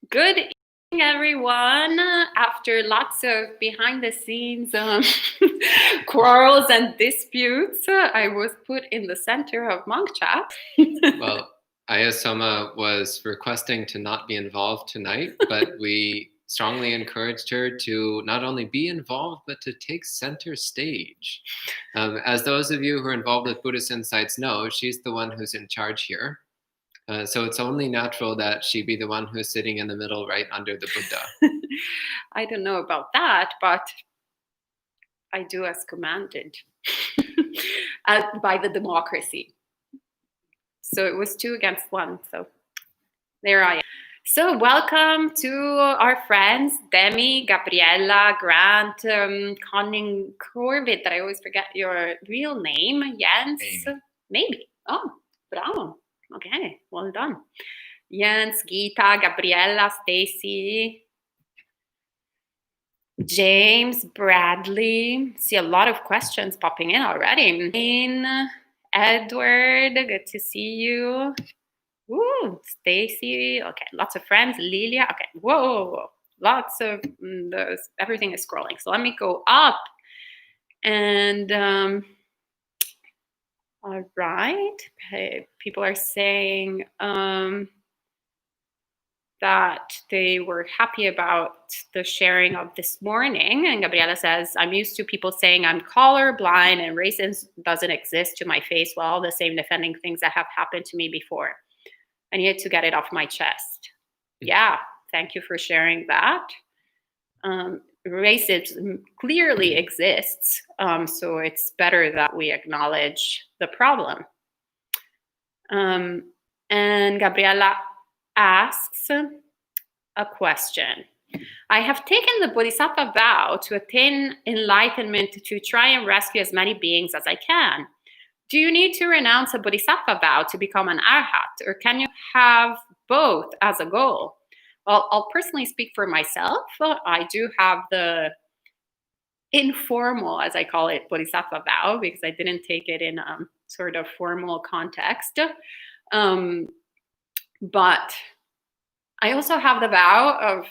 Good evening, everyone. After lots of behind the scenes quarrels and disputes, I was put in the center of monk chat. Well, Ayya Soma was requesting to not be involved tonight, but we strongly encouraged her to not only be involved, but to take center stage. As those of you who are involved with Buddhist Insights know, she's the one who's in charge here. So it's only natural that she be the one who's sitting in the middle right under the Buddha. I don't know about that, but I do as commanded by the democracy. So it was 2 against 1. So there I am. So welcome to our friends, Demi, Gabriella, Grant, Conning Corbett, that I always forget your real name, Jens. Maybe. Oh, bravo. Okay, well done. Jens, Gita, Gabriella, Stacy, James, Bradley. See a lot of questions popping in already. Jane, Edward, good to see you. Woo, Stacy. Okay, lots of friends. Lilia. Okay, whoa. Lots of those. Everything is scrolling. So let me go up. And all right. People are saying that they were happy about the sharing of this morning. And Gabriela says, I'm used to people saying I'm colorblind and racism doesn't exist to my face, while all the same defending things that have happened to me before. I needed to get it off my chest. Yeah, thank you for sharing that. Racism clearly exists, so it's better that we acknowledge the problem. And Gabriela asks a question. I have taken the Bodhisattva vow to attain enlightenment to try and rescue as many beings as I can. Do you need to renounce a Bodhisattva vow to become an Arhat, or can you have both as a goal? Well, I'll personally speak for myself. I do have the informal, as I call it, Bodhisattva vow, because I didn't take it in a sort of formal context. But I also have the vow of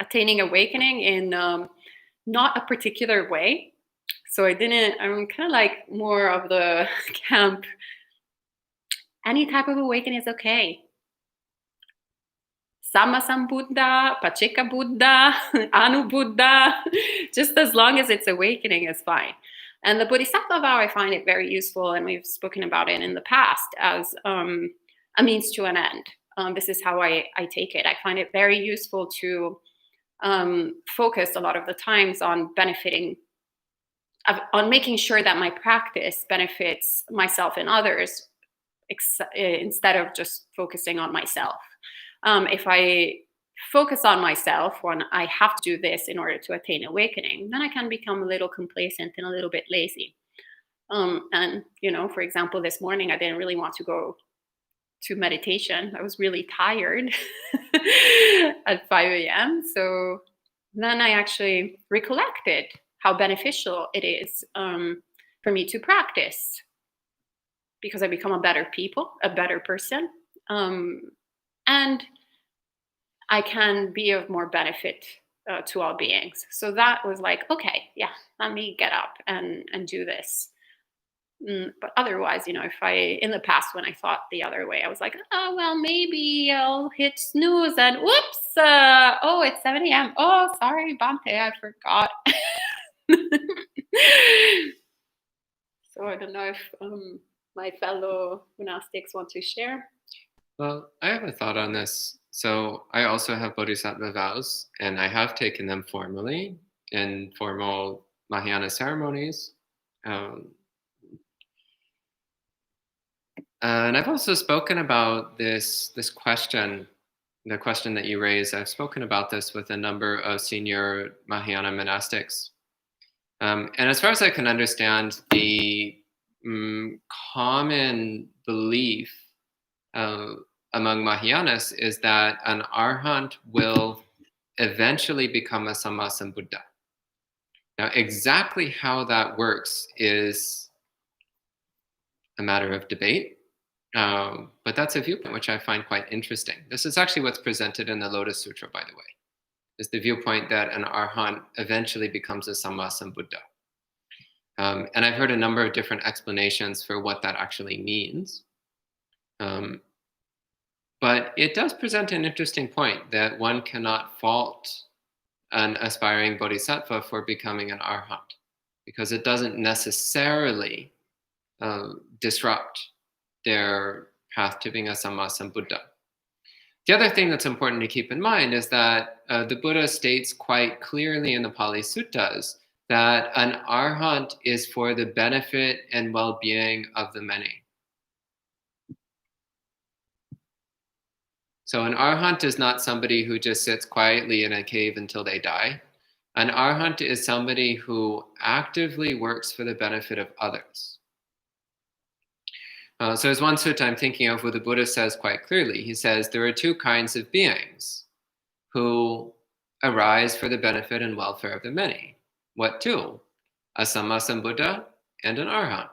attaining awakening in not a particular way. So I'm kind of like more of the camp, any type of awakening is okay. Sammasambuddha, Pacheka Buddha, Anu Buddha, just as long as it's awakening is fine. And the Bodhisattva vow, I find it very useful, and we've spoken about it in the past as a means to an end. This is how I take it. I find it very useful to focus a lot of the times on making sure that my practice benefits myself and others, instead of just focusing on myself. If I focus on myself when I have to do this in order to attain awakening, then I can become a little complacent and a little bit lazy. And, for example, this morning, I didn't really want to go to meditation. I was really tired at 5 a.m. So then I actually recollected how beneficial it is for me to practice, because I become a better person. And I can be of more benefit to all beings. So that was like, okay, yeah, let me get up and do this. But otherwise, if in the past, when I thought the other way, I was like, oh, well, maybe I'll hit snooze and whoops, it's 7 a.m. Oh, sorry, Bhante, I forgot. So I don't know if my fellow monastics want to share. Well, I have a thought on this. So I also have Bodhisattva vows, and I have taken them formally in formal Mahayana ceremonies. And I've also spoken about this question, the question that you raised. I've spoken about this with a number of senior Mahayana monastics. And as far as I can understand, the common belief among Mahayanas is that an Arhat will eventually become a Sammasambuddha. Now, exactly how that works is a matter of debate. But that's a viewpoint which I find quite interesting. This is actually what's presented in the Lotus Sutra, by the way, is the viewpoint that an arhat eventually becomes a Sammasambuddha. And I've heard a number of different explanations for what that actually means. But it does present an interesting point that one cannot fault an aspiring bodhisattva for becoming an arhat, because it doesn't necessarily disrupt their path to being a Sammasambuddha. The other thing that's important to keep in mind is that the Buddha states quite clearly in the Pali Suttas that an arhat is for the benefit and well-being of the many. So an arhat is not somebody who just sits quietly in a cave until they die. An arhat is somebody who actively works for the benefit of others. So there's one sutta I'm thinking of where the Buddha says quite clearly, he says, there are two kinds of beings who arise for the benefit and welfare of the many. What two? A Sammasambuddha and an arhat.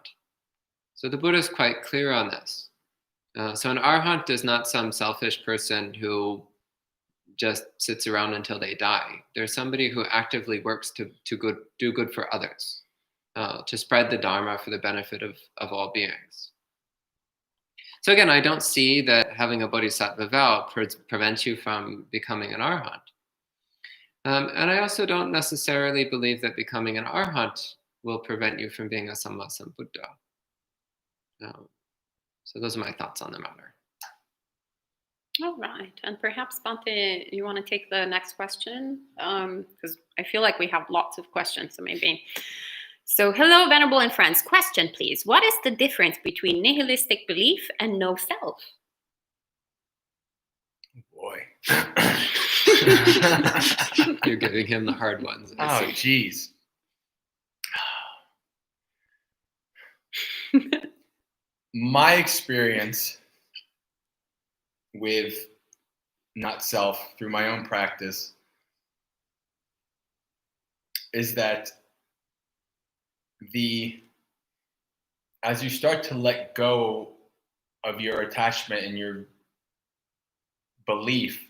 So the Buddha is quite clear on this. So an arhat is not some selfish person who just sits around until they die. They're somebody who actively works to do good for others, to spread the Dharma for the benefit of all beings. So again, I don't see that having a bodhisattva vow prevents you from becoming an arhat. And I also don't necessarily believe that becoming an arhat will prevent you from being a Sammasambuddha. So those are my thoughts on the matter. All right. And perhaps, Bhante, you want to take the next question? Because I feel like we have lots of questions, so maybe. So, hello, Venerable and friends. Question, please. What is the difference between nihilistic belief and no self? Boy. You're giving him the hard ones. Oh, geez. My experience with not self through my own practice is that as you start to let go of your attachment and your belief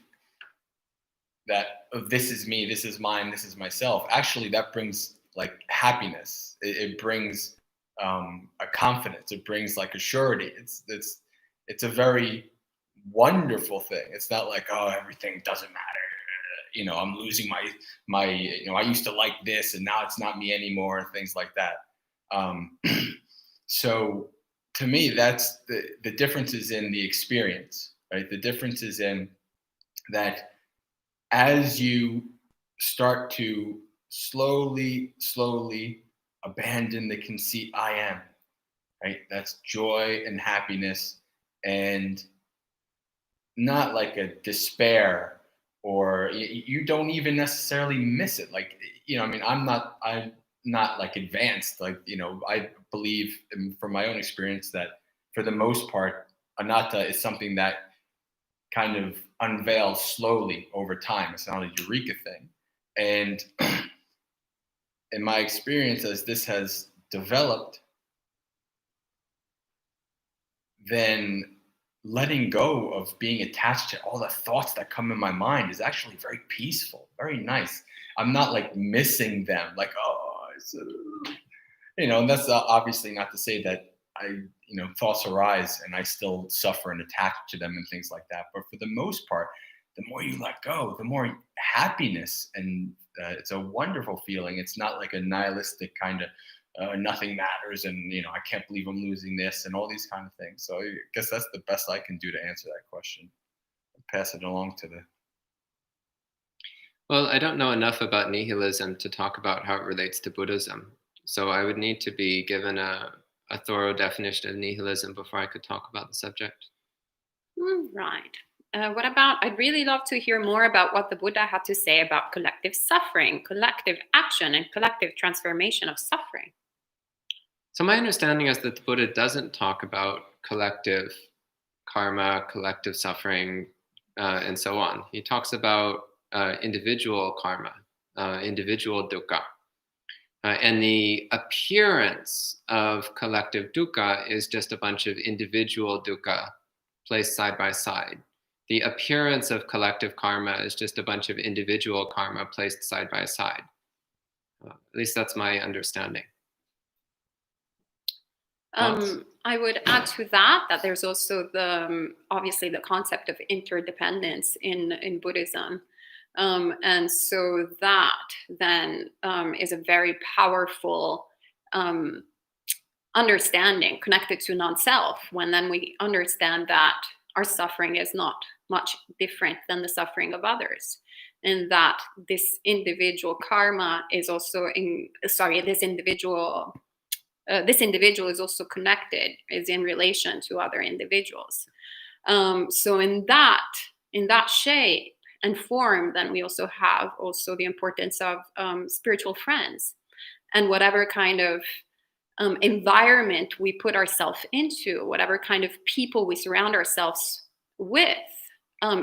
that this is me, this is mine, this is myself, actually that brings like happiness. It brings a confidence. It brings like a surety. It's a very wonderful thing. It's not like, oh, everything doesn't matter. I'm losing my I used to like this and now it's not me anymore and things like that. So to me, that's the difference is in the experience, right? The difference is in that as you start to slowly abandon the conceit I am, right? That's joy and happiness, and not like a despair, or you don't even necessarily miss it. Like, I'm not like advanced. Like, I believe from my own experience that for the most part, anatta is something that kind of unveils slowly over time. It's not a eureka thing. And in my experience, as this has developed, then letting go of being attached to all the thoughts that come in my mind is actually very peaceful, very nice. I'm not like missing them, like, and that's obviously not to say that thoughts arise and I still suffer and attach to them and things like that. But for the most part, the more you let go, the more happiness, and it's a wonderful feeling. It's not like a nihilistic kind of nothing matters and I can't believe I'm losing this and all these kind of things. So I guess that's the best I can do to answer that question. I'll pass it along to the. Well, I don't know enough about nihilism to talk about how it relates to Buddhism. So I would need to be given a thorough definition of nihilism before I could talk about the subject. Right. I'd really love to hear more about what the Buddha had to say about collective suffering, collective action, and collective transformation of suffering. So my understanding is that the Buddha doesn't talk about collective karma, collective suffering, and so on. He talks about individual karma, individual dukkha. And the appearance of collective dukkha is just a bunch of individual dukkha placed side by side. The appearance of collective karma is just a bunch of individual karma placed side by side. At least that's my understanding. I would add to that there's also the obviously the concept of interdependence in Buddhism. And so that then is a very powerful understanding connected to non-self, when then we understand that our suffering is not much different than the suffering of others, and that this individual karma is also this individual is also connected, is in relation to other individuals. So in that shape and form, then we also have the importance of spiritual friends, and whatever kind of environment we put ourselves into, whatever kind of people we surround ourselves with,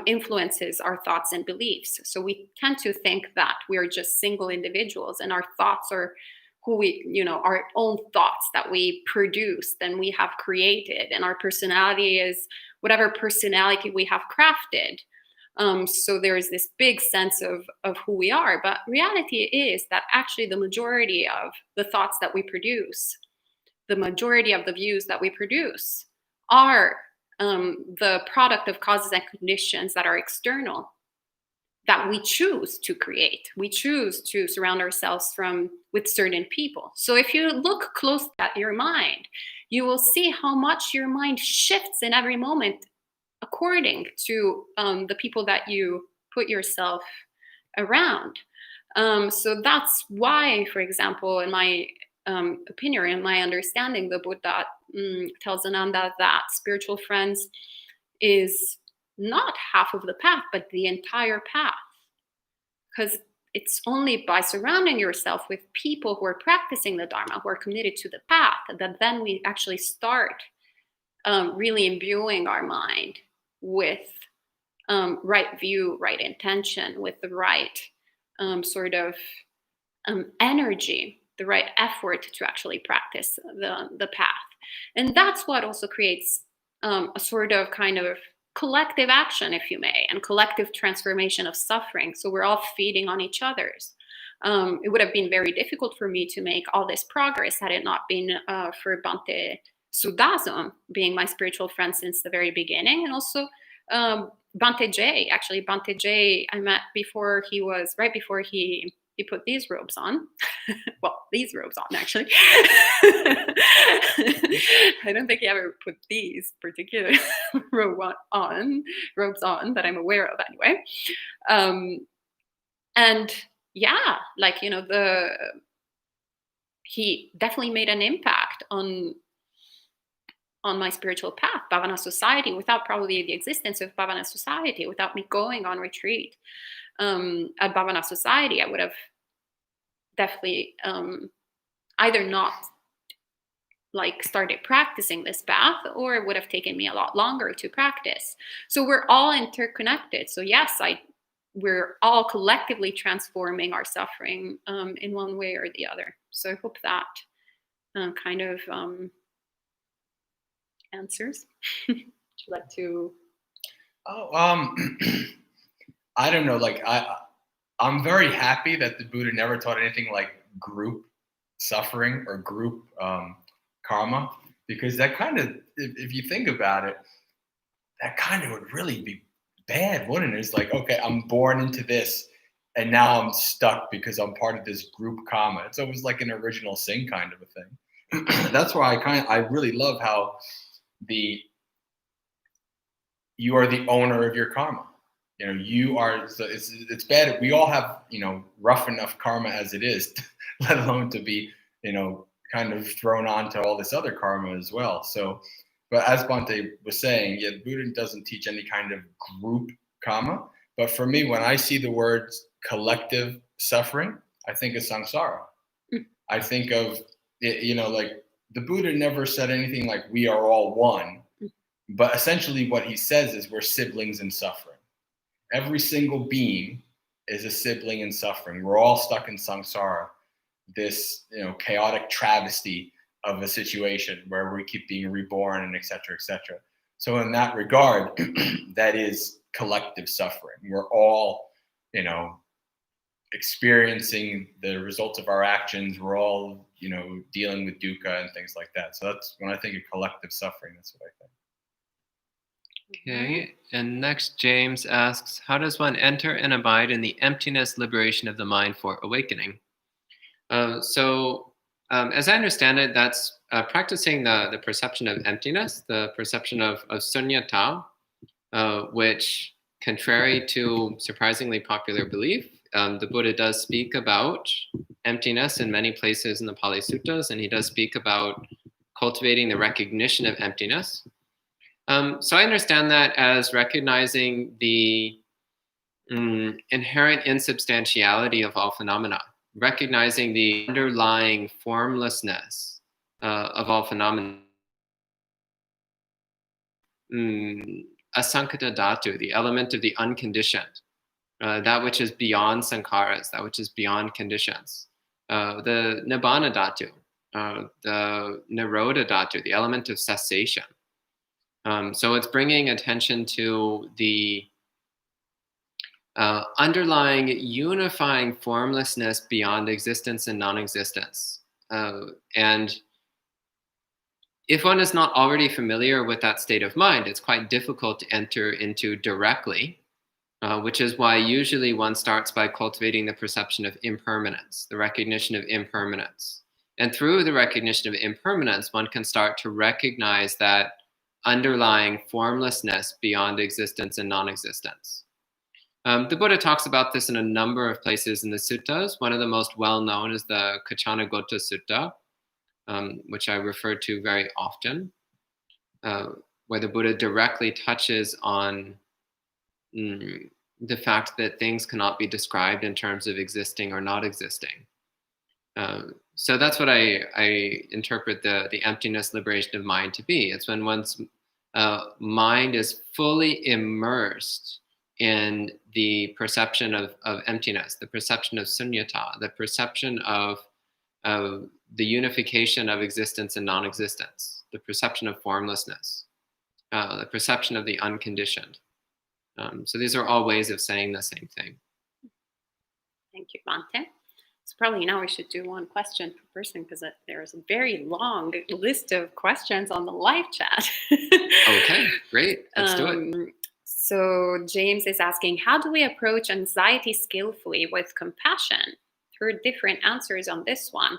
influences our thoughts and beliefs. So we tend to think that we are just single individuals, and our thoughts are who we, our own thoughts that we produce, then we have created, and our personality is whatever personality we have crafted. So there is this big sense of who we are, but reality is that actually the majority of the thoughts that we produce, the majority of the views that we produce, are the product of causes and conditions that are external, that we choose to create. We choose to surround ourselves with certain people. So if you look close at your mind, you will see how much your mind shifts in every moment according to the people that you put yourself around. So that's why, for example, in my opinion, in my understanding, the Buddha tells Ananda that spiritual friends is not half of the path, but the entire path. Because it's only by surrounding yourself with people who are practicing the Dharma, who are committed to the path, that then we actually start really imbuing our mind with right view, right intention, with the right sort of energy, the right effort to actually practice the path. And that's what also creates a sort of kind of collective action, if you may, and collective transformation of suffering. So we're all feeding on each other's. It would have been very difficult for me to make all this progress had it not been for Bhante Suddhaso being my spiritual friend since the very beginning, and also Bhante J. Actually, Bhante J. I met right before he put these robes on. Well, these robes on, actually. I don't think he ever put these particular robes on that I'm aware of anyway. And yeah, like, he definitely made an impact on my spiritual path, Bhavana Society. Without probably the existence of Bhavana Society, without me going on retreat at Bhavana Society, I would have definitely either not started practicing this path, or it would have taken me a lot longer to practice. So we're all interconnected. So yes, we're all collectively transforming our suffering in one way or the other. So I hope that kind of answers. Would you like to? I don't know. I'm very happy that the Buddha never taught anything like group suffering or group karma, because that kind of, if you think about it, that kind of would really be bad, wouldn't it? It's like, okay, I'm born into this, and now I'm stuck because I'm part of this group karma. It's always like an original sin kind of a thing. That's why I really love how you are the owner of your karma. You are. So it's bad. We all have rough enough karma as it is, let alone to be kind of thrown onto all this other karma as well. So, but as Bhante was saying, yeah, Buddha doesn't teach any kind of group karma. But for me, when I see the words collective suffering, I think of samsara. I think of like the Buddha never said anything like we are all one, but essentially what he says is we're siblings in suffering. Every single being is a sibling in suffering. We're all stuck in samsara. this chaotic travesty of a situation where we keep being reborn and et cetera, et cetera. So in that regard, that is collective suffering. We're all, experiencing the results of our actions. We're all, dealing with dukkha and things like that. So that's when I think of collective suffering, that's what I think. Okay, and next James asks, how does one enter and abide in the emptiness liberation of the mind for awakening? As I understand it, that's practicing the perception of emptiness, the perception of sunyata, which, contrary to surprisingly popular belief, the Buddha does speak about emptiness in many places in the Pali Suttas, and he does speak about cultivating the recognition of emptiness. So I understand that as recognizing the inherent insubstantiality of all phenomena, recognizing the underlying formlessness of all phenomena. Asankata dhatu, the element of the unconditioned, that which is beyond sankharas, that which is beyond conditions. The nibbana dhatu, the nirodha dhatu, the element of cessation. So it's bringing attention to the underlying unifying formlessness beyond existence and non-existence. And if one is not already familiar with that state of mind, it's quite difficult to enter into directly, which is why usually one starts by cultivating the perception of impermanence, the recognition of impermanence. And through the recognition of impermanence, one can start to recognize that underlying formlessness beyond existence and non-existence. The Buddha talks about this in a number of places in the suttas. One of the most well-known is the Kachanagota Sutta, which I refer to very often, where the Buddha directly touches on the fact that things cannot be described in terms of existing or not existing. So that's what I interpret the emptiness liberation of mind to be. It's when one's mind is fully immersed in the perception of emptiness, the perception of sunyata, the perception of the unification of existence and non-existence, the perception of formlessness, the perception of the unconditioned. So these are all ways of saying the same thing. Thank you, Bhante. So probably now we should do one question per person because there's a very long list of questions on the live chat. Okay, great. Let's do it. So James is asking, how do we approach anxiety skillfully with compassion? Heard different answers on this one.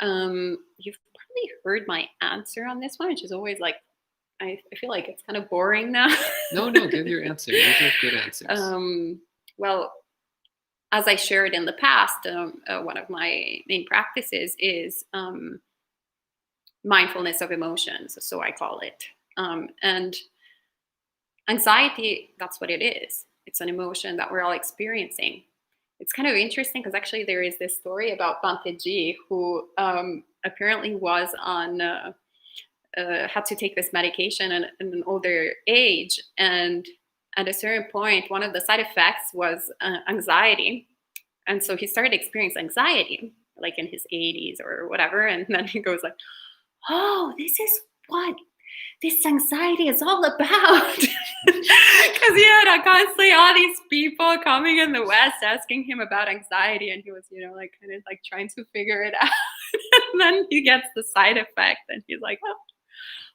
You've probably heard my answer on this one, which is always like, I feel like it's kind of boring now. No, give your answer. You give good answers. Well, as I shared in the past, one of my main practices is mindfulness of emotions, so I call it. And anxiety, that's what it is. It's an emotion that we're all experiencing. It's kind of interesting because actually there is this story about Bhante who apparently was on, had to take this medication at an older age. And at a certain point, one of the side effects was anxiety. And so he started experiencing anxiety, like in his 80s or whatever. And then he goes like, oh, this is what this anxiety is all about. Because he had constantly all these people coming in the West asking him about anxiety. And he was, like kind of like trying to figure it out. And then he gets the side effect and he's like,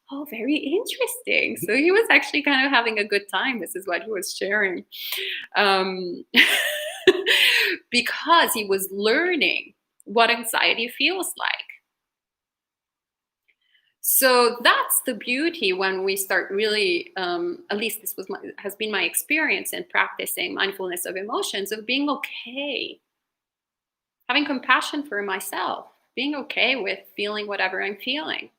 oh, very interesting. So he was actually kind of having a good time. This is what he was sharing. Because he was learning what anxiety feels like. So that's the beauty when we start really, at least this has been my experience in practicing mindfulness of emotions, of being okay, having compassion for myself, being okay with feeling whatever I'm feeling,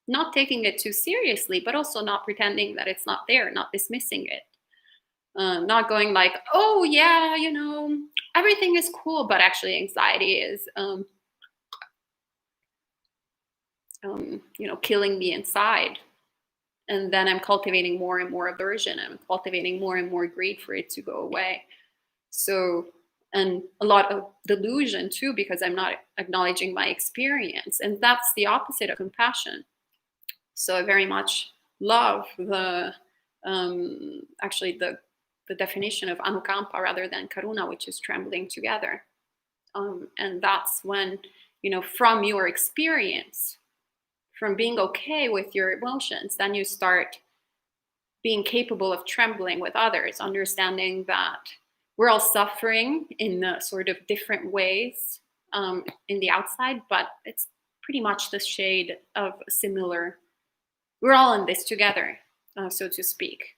not taking it too seriously, but also not pretending that it's not there, not dismissing it, not going like, oh yeah, everything is cool, but actually anxiety is, killing me inside. And then I'm cultivating more and more aversion. I'm cultivating more and more greed for it to go away. So and a lot of delusion too, because I'm not acknowledging my experience. And that's the opposite of compassion. So I very much love the definition of anukampa rather than karuna, which is trembling together. And that's when, from your experience, from being okay with your emotions, then you start being capable of trembling with others, understanding that we're all suffering in sort of different ways in the outside, but it's pretty much the shade of similar. We're all in this together, so to speak.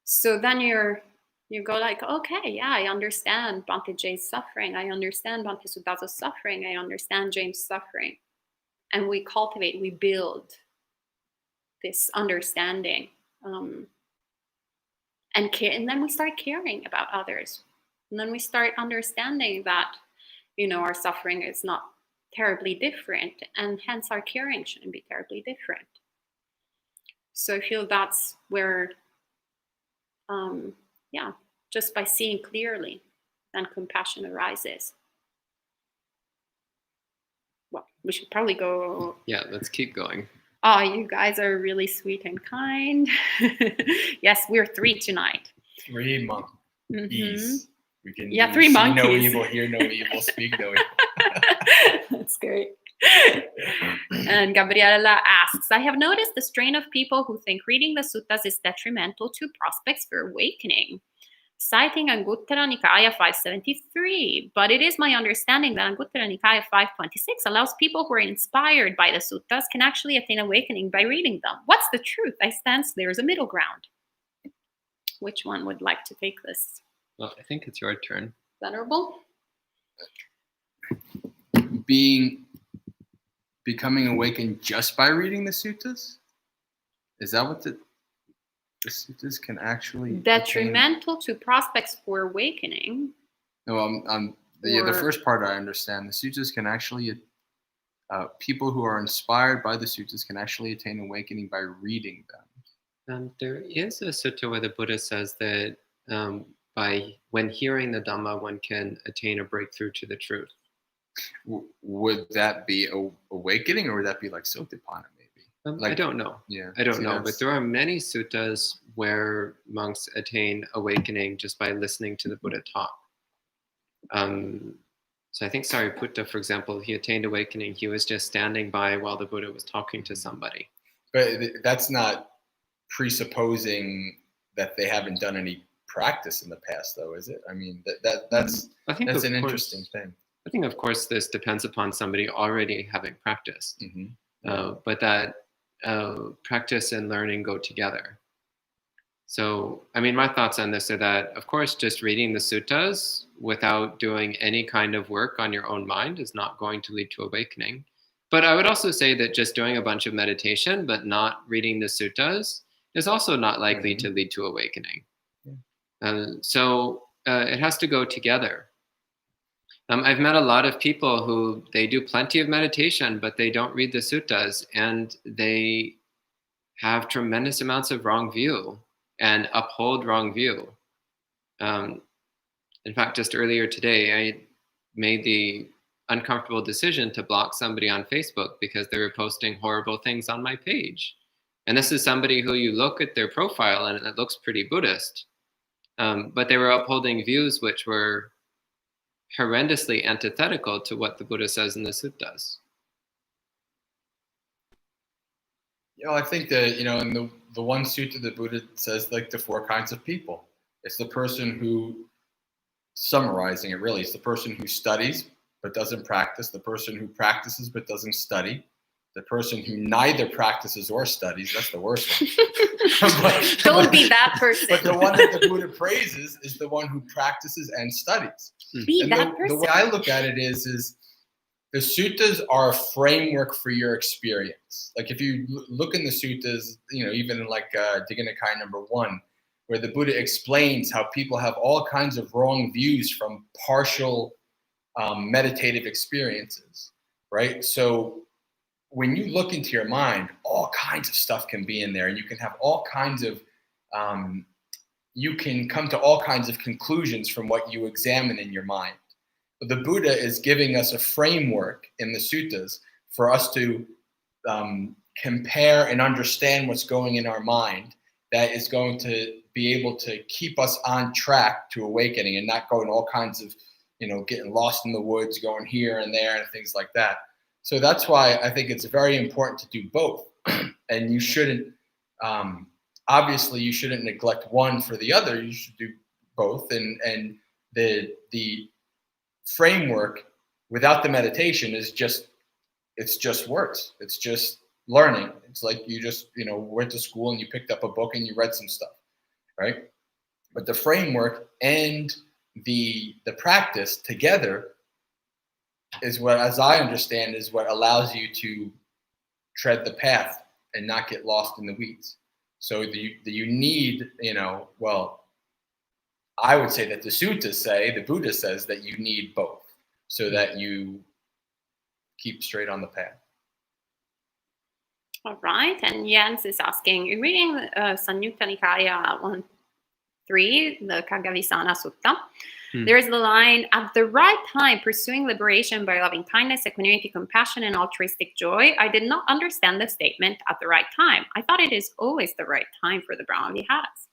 So then you go like, okay, yeah, I understand Bhante J's suffering. I understand Bhante Suddhaso's suffering. I understand James' suffering. And we cultivate, we build this understanding. And then we start caring about others. And then we start understanding that, our suffering is not terribly different, and hence our caring shouldn't be terribly different. So I feel that's where, just by seeing clearly, then compassion arises. Well, we should probably go. Yeah, let's keep going. Oh, you guys are really sweet and kind. Yes, we're 3 tonight. 3 monkeys. Mm-hmm. We can 3 see monkeys. no evil, hear no evil, speak no evil. That's great. And Gabriela asks, I have noticed the strain of people who think reading the suttas is detrimental to prospects for awakening, citing Anguttara Nikaya 573. But it is my understanding that Anguttara Nikaya 526 allows people who are inspired by the suttas can actually attain awakening by reading them. What's the truth? I sense there's a middle ground. Which one would like to take this? Well, I think it's your turn. Venerable? Becoming awakened just by reading the suttas? Is that what the suttas can actually detrimental to prospects for awakening? No, the first part I understand. The suttas can actually, people who are inspired by the suttas can actually attain awakening by reading them. There is a sutta where the Buddha says that when hearing the Dhamma, one can attain a breakthrough to the truth. Would that be awakening, or would that be like Sotapanna maybe? I don't know. Yeah, I don't know. But there are many suttas where monks attain awakening just by listening to the Buddha talk. So I think Sariputta, for example, he attained awakening. He was just standing by while the Buddha was talking to somebody. But that's not presupposing that they haven't done any practice in the past, though, is it? I mean, that's an interesting thing. I think, of course, this depends upon somebody already having practiced. Mm-hmm. But that practice and learning go together. So, I mean, my thoughts on this are that, of course, just reading the suttas without doing any kind of work on your own mind is not going to lead to awakening. But I would also say that just doing a bunch of meditation but not reading the suttas is also not likely to lead to awakening. So it has to go together. I've met a lot of people who they do plenty of meditation, but they don't read the suttas, and they have tremendous amounts of wrong view and uphold wrong view. In fact, just earlier today, I made the uncomfortable decision to block somebody on Facebook because they were posting horrible things on my page. And this is somebody who you look at their profile and it looks pretty Buddhist, but they were upholding views which were horrendously antithetical to what the Buddha says in the suttas. I think that, in the one sutta, the Buddha says like the 4 kinds of people. It's the person who, summarizing it really, it's the person who studies but doesn't practice, the person who practices but doesn't study, the person who neither practices or studies. That's the worst one. Don't be that person. But the one that the Buddha praises is the one who practices and studies. Be and that person. The way I look at it is the suttas are a framework for your experience. Like if you look in the suttas, even in like Digha Nikaya number 1, where the Buddha explains how people have all kinds of wrong views from partial meditative experiences, right? So when you look into your mind, all kinds of stuff can be in there, and you can have all kinds of, you can come to all kinds of conclusions from what you examine in your mind. the Buddha is giving us a framework in the suttas for us to compare and understand what's going in our mind that is going to be able to keep us on track to awakening and not going all kinds of, getting lost in the woods, going here and there and things like that. So that's why I think it's very important to do both. And you shouldn't, obviously you shouldn't neglect one for the other. You should do both. And the framework without the meditation is just words. It's just learning. It's like you just, went to school and you picked up a book and you read some stuff, right? But the framework and the practice together is what, as I understand, is what allows you to tread the path and not get lost in the weeds. So you need, I would say that the suttas say, the Buddha says that you need both so that you keep straight on the path. All right. And Jens is asking, in reading Samyutta Nikaya 1.3, the Kaggavisana Sutta, there is the line, at the right time, pursuing liberation by loving kindness, equanimity, compassion, and altruistic joy. I did not understand the statement at the right time. I thought it is always the right time for the Brahma Viharas.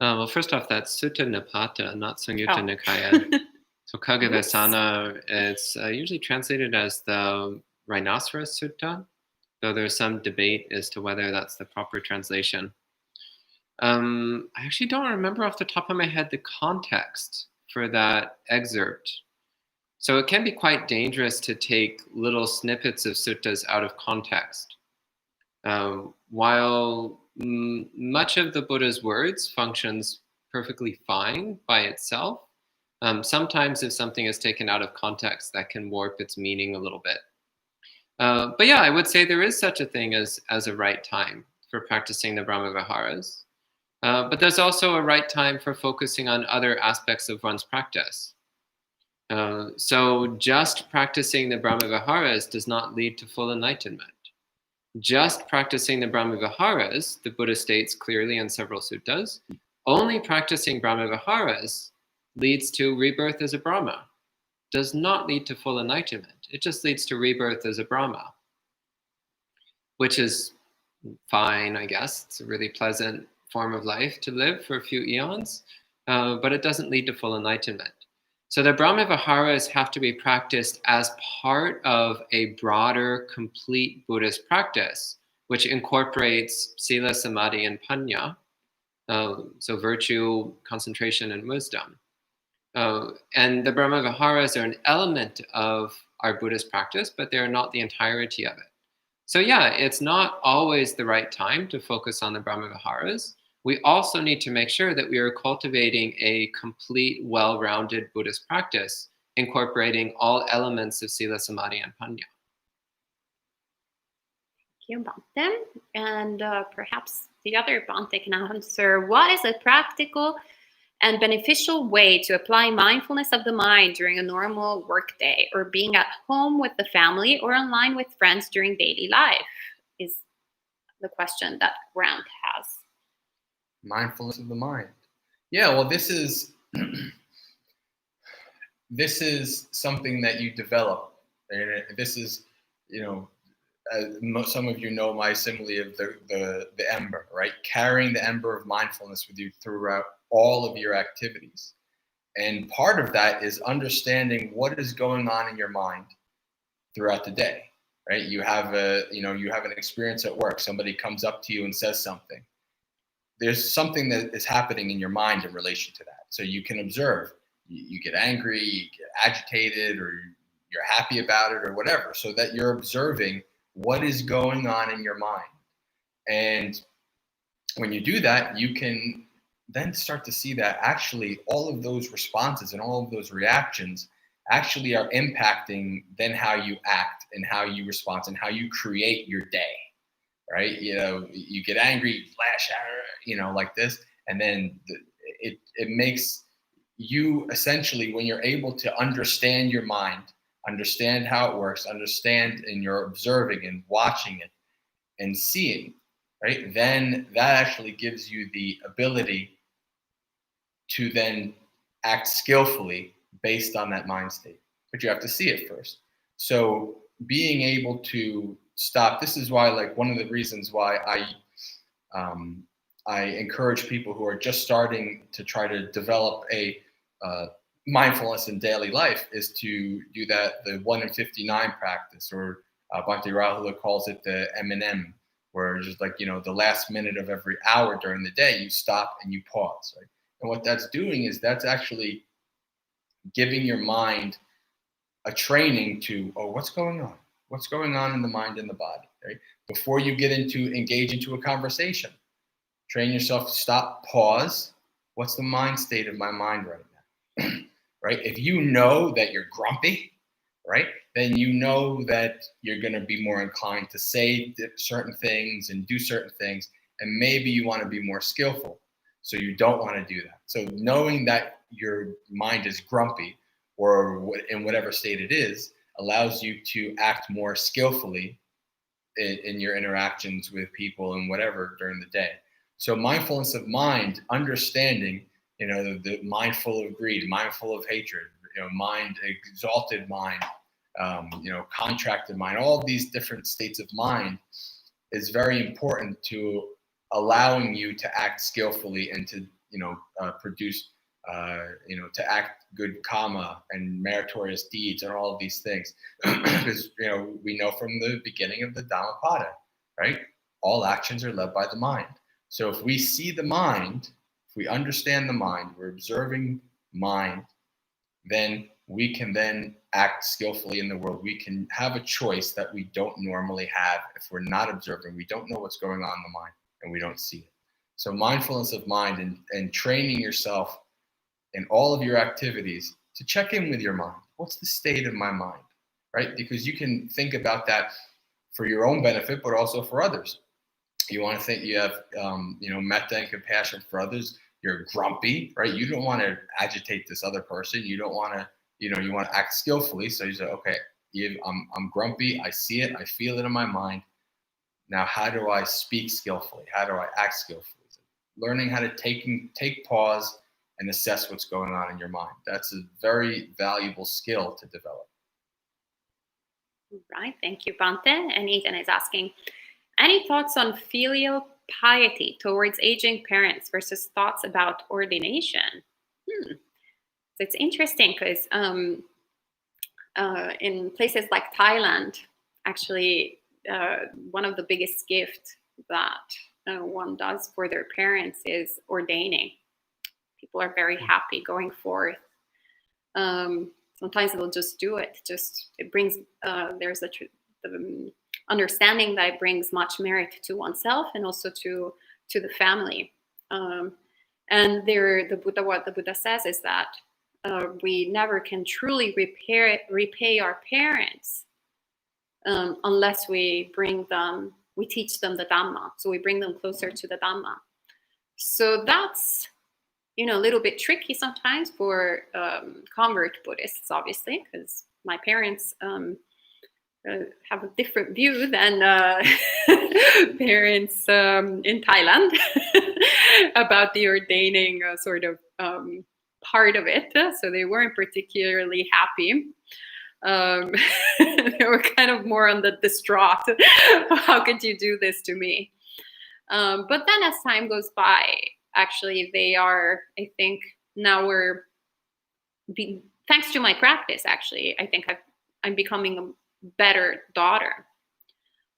Well, first off, that's Sutta Nipata, not Samyutta Nikaya. So Kaggavisana, it's usually translated as the Rhinoceros Sutta, though there's some debate as to whether that's the proper translation. I actually don't remember off the top of my head the context for that excerpt. So it can be quite dangerous to take little snippets of suttas out of context. While much of the Buddha's words functions perfectly fine by itself, sometimes if something is taken out of context, that can warp its meaning a little bit. But yeah, I would say there is such a thing as a right time for practicing the Brahma Viharas. But there's also a right time for focusing on other aspects of one's practice. So just practicing the Brahma Viharas does not lead to full enlightenment. Just practicing the Brahma Viharas, the Buddha states clearly in several suttas, only practicing Brahma Viharas leads to rebirth as a Brahma. Does not lead to full enlightenment. It just leads to rebirth as a Brahma, which is fine, I guess. It's a really pleasant form of life to live for a few eons, but it doesn't lead to full enlightenment. So the Brahma Viharas have to be practiced as part of a broader, complete Buddhist practice, which incorporates Sila, Samadhi, and Panya, so virtue, concentration, and wisdom. And the Brahma Viharas are an element of our Buddhist practice, but they're not the entirety of it. So yeah, it's not always the right time to focus on the Brahma Viharas. We also need to make sure that we are cultivating a complete, well-rounded Buddhist practice, incorporating all elements of Sila, Samadhi, and Panya. Thank you, Bhante. And perhaps the other Bhante can answer, what is a practical and beneficial way to apply mindfulness of the mind during a normal workday, or being at home with the family or online with friends during daily life, is the question that Grant has. Mindfulness of the mind. Yeah, well, this is something that you develop. And this is, some of you know my simile of the ember, right? Carrying the ember of mindfulness with you throughout all of your activities. And part of that is understanding what is going on in your mind throughout the day, right? You have an experience at work. Somebody comes up to you and says something. There's something that is happening in your mind in relation to that. So you can observe. You get angry, you get agitated, or you're happy about it, or whatever, so that you're observing what is going on in your mind. And when you do that, you can then start to see that actually all of those responses and all of those reactions actually are impacting then how you act and how you respond and how you create your day, right? You get angry, you lash out, like this, and then it makes you essentially, when you're able to understand your mind, understand how it works, understand, and you're observing and watching it and seeing, right? Then that actually gives you the ability to then act skillfully based on that mind state. But you have to see it first. So being able to stop, this is why, like, one of the reasons why I encourage people who are just starting to try to develop a mindfulness in daily life is to do the 1 in 59 practice, or Bhante Rahula calls it the M&M, where just like, the last minute of every hour during the day, you stop and you pause, right? And what that's doing is that's actually giving your mind a training to, oh, what's going on? What's going on in the mind and the body, right? Before you engage into a conversation, train yourself to stop, pause. What's the mind state of my mind right now? Right? If you know that you're grumpy, right, then you know that you're going to be more inclined to say certain things and do certain things, and maybe you want to be more skillful, so you don't want to do that. So knowing that your mind is grumpy, or in whatever state it is, allows you to act more skillfully in your interactions with people and whatever during the day. So mindfulness of mind, understanding, the mindful of greed, mindful of hatred, mind, exalted mind, contracted mind, all of these different states of mind is very important to allowing you to act skillfully and to, produce, to act good karma and meritorious deeds and all of these things. Because, we know from the beginning of the Dhammapada, right? All actions are led by the mind. So if we see the mind, if we understand the mind, we're observing mind, then we can then act skillfully in the world. We can have a choice that we don't normally have if we're not observing. We don't know what's going on in the mind, and we don't see it. So mindfulness of mind and training yourself in all of your activities to check in with your mind. What's the state of my mind, right? Because you can think about that for your own benefit, but also for others. You want to think you have, metta and compassion for others. You're grumpy, right? You don't want to agitate this other person. You don't want to, you want to act skillfully. So you say, okay, I'm grumpy. I see it. I feel it in my mind. Now, how do I speak skillfully? How do I act skillfully? Learning how to take pause and assess what's going on in your mind. That's a very valuable skill to develop. Right. Thank you, Bhante. And Ethan is asking, any thoughts on filial piety towards aging parents versus thoughts about ordination? So it's interesting because in places like Thailand, actually, one of the biggest gifts that one does for their parents is ordaining. People are very happy going forth. Sometimes they'll just do it. It brings, there's the understanding that it brings much merit to oneself and also to the family. And what the Buddha says is that we never can truly repay our parents unless we teach them the Dhamma. So we bring them closer to the Dhamma. So that's, a little bit tricky sometimes for convert Buddhists, obviously, because my parents have a different view than parents in Thailand about the ordaining sort of part of it. So they weren't particularly happy. They were kind of more on the distraught. How could you do this to me? But then as time goes by, actually, they are, I think, now thanks to my practice, actually, I think I'm becoming a better daughter.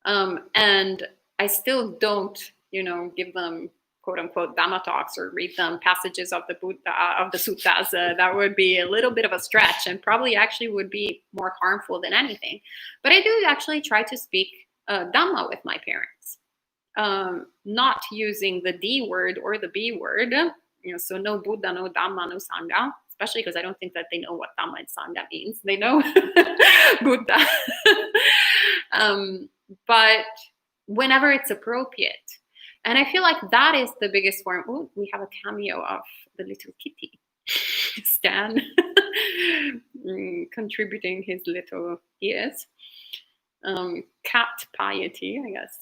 And I still don't, give them quote unquote Dhamma talks or read them passages of the Buddha, of the suttas. That would be a little bit of a stretch and probably actually would be more harmful than anything. But I do actually try to speak Dhamma with my parents. Not using the D word or the B word, so no Buddha, no Dhamma, no Sangha, especially because I don't think that they know what Dhamma and Sangha means. They know Buddha. But whenever it's appropriate. And I feel like that is the biggest form. Oh, we have a cameo of the little kitty, Stan, contributing his little ears. Cat piety, I guess.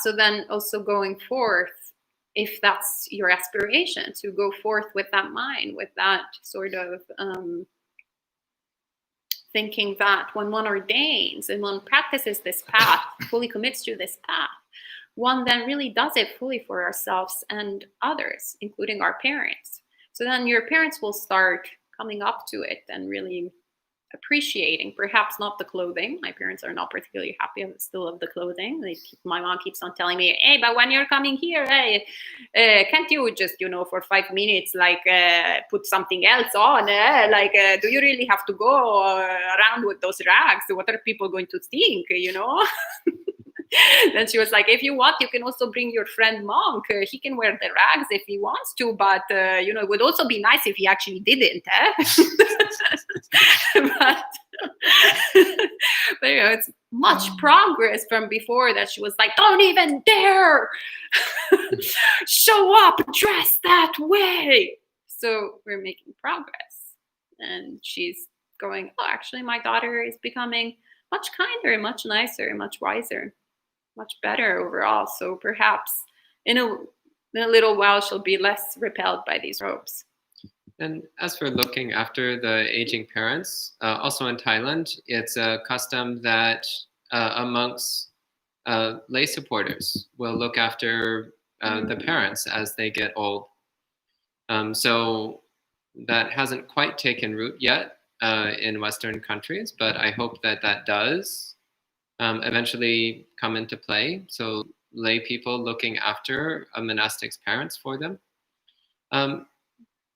So then also going forth, if that's your aspiration, to go forth with that mind, with that sort of thinking that when one ordains and one practices this path, fully commits to this path, one then really does it fully for ourselves and others, including our parents. So then your parents will start coming up to it and really appreciating, perhaps not the clothing. My parents are not particularly happy still of the clothing. My mom keeps on telling me, hey, but when you're coming here, hey, can't you just, for 5 minutes, put something else on? Do you really have to go around with those rags? What are people going to think, Then she was like, if you want, you can also bring your friend Monk. He can wear the rags if he wants to, but, it would also be nice if he actually didn't. but it's much progress from before that she was like, don't even dare show up dressed that way. So we're making progress. And she's going, oh, actually, my daughter is becoming much kinder, much nicer, much wiser, much better overall. So perhaps in a little while, she'll be less repelled by these robes. And as for looking after the aging parents, also in Thailand, it's a custom that amongst lay supporters will look after the parents as they get old. So that hasn't quite taken root yet in Western countries, but I hope that does eventually come into play. So lay people looking after a monastic's parents for them.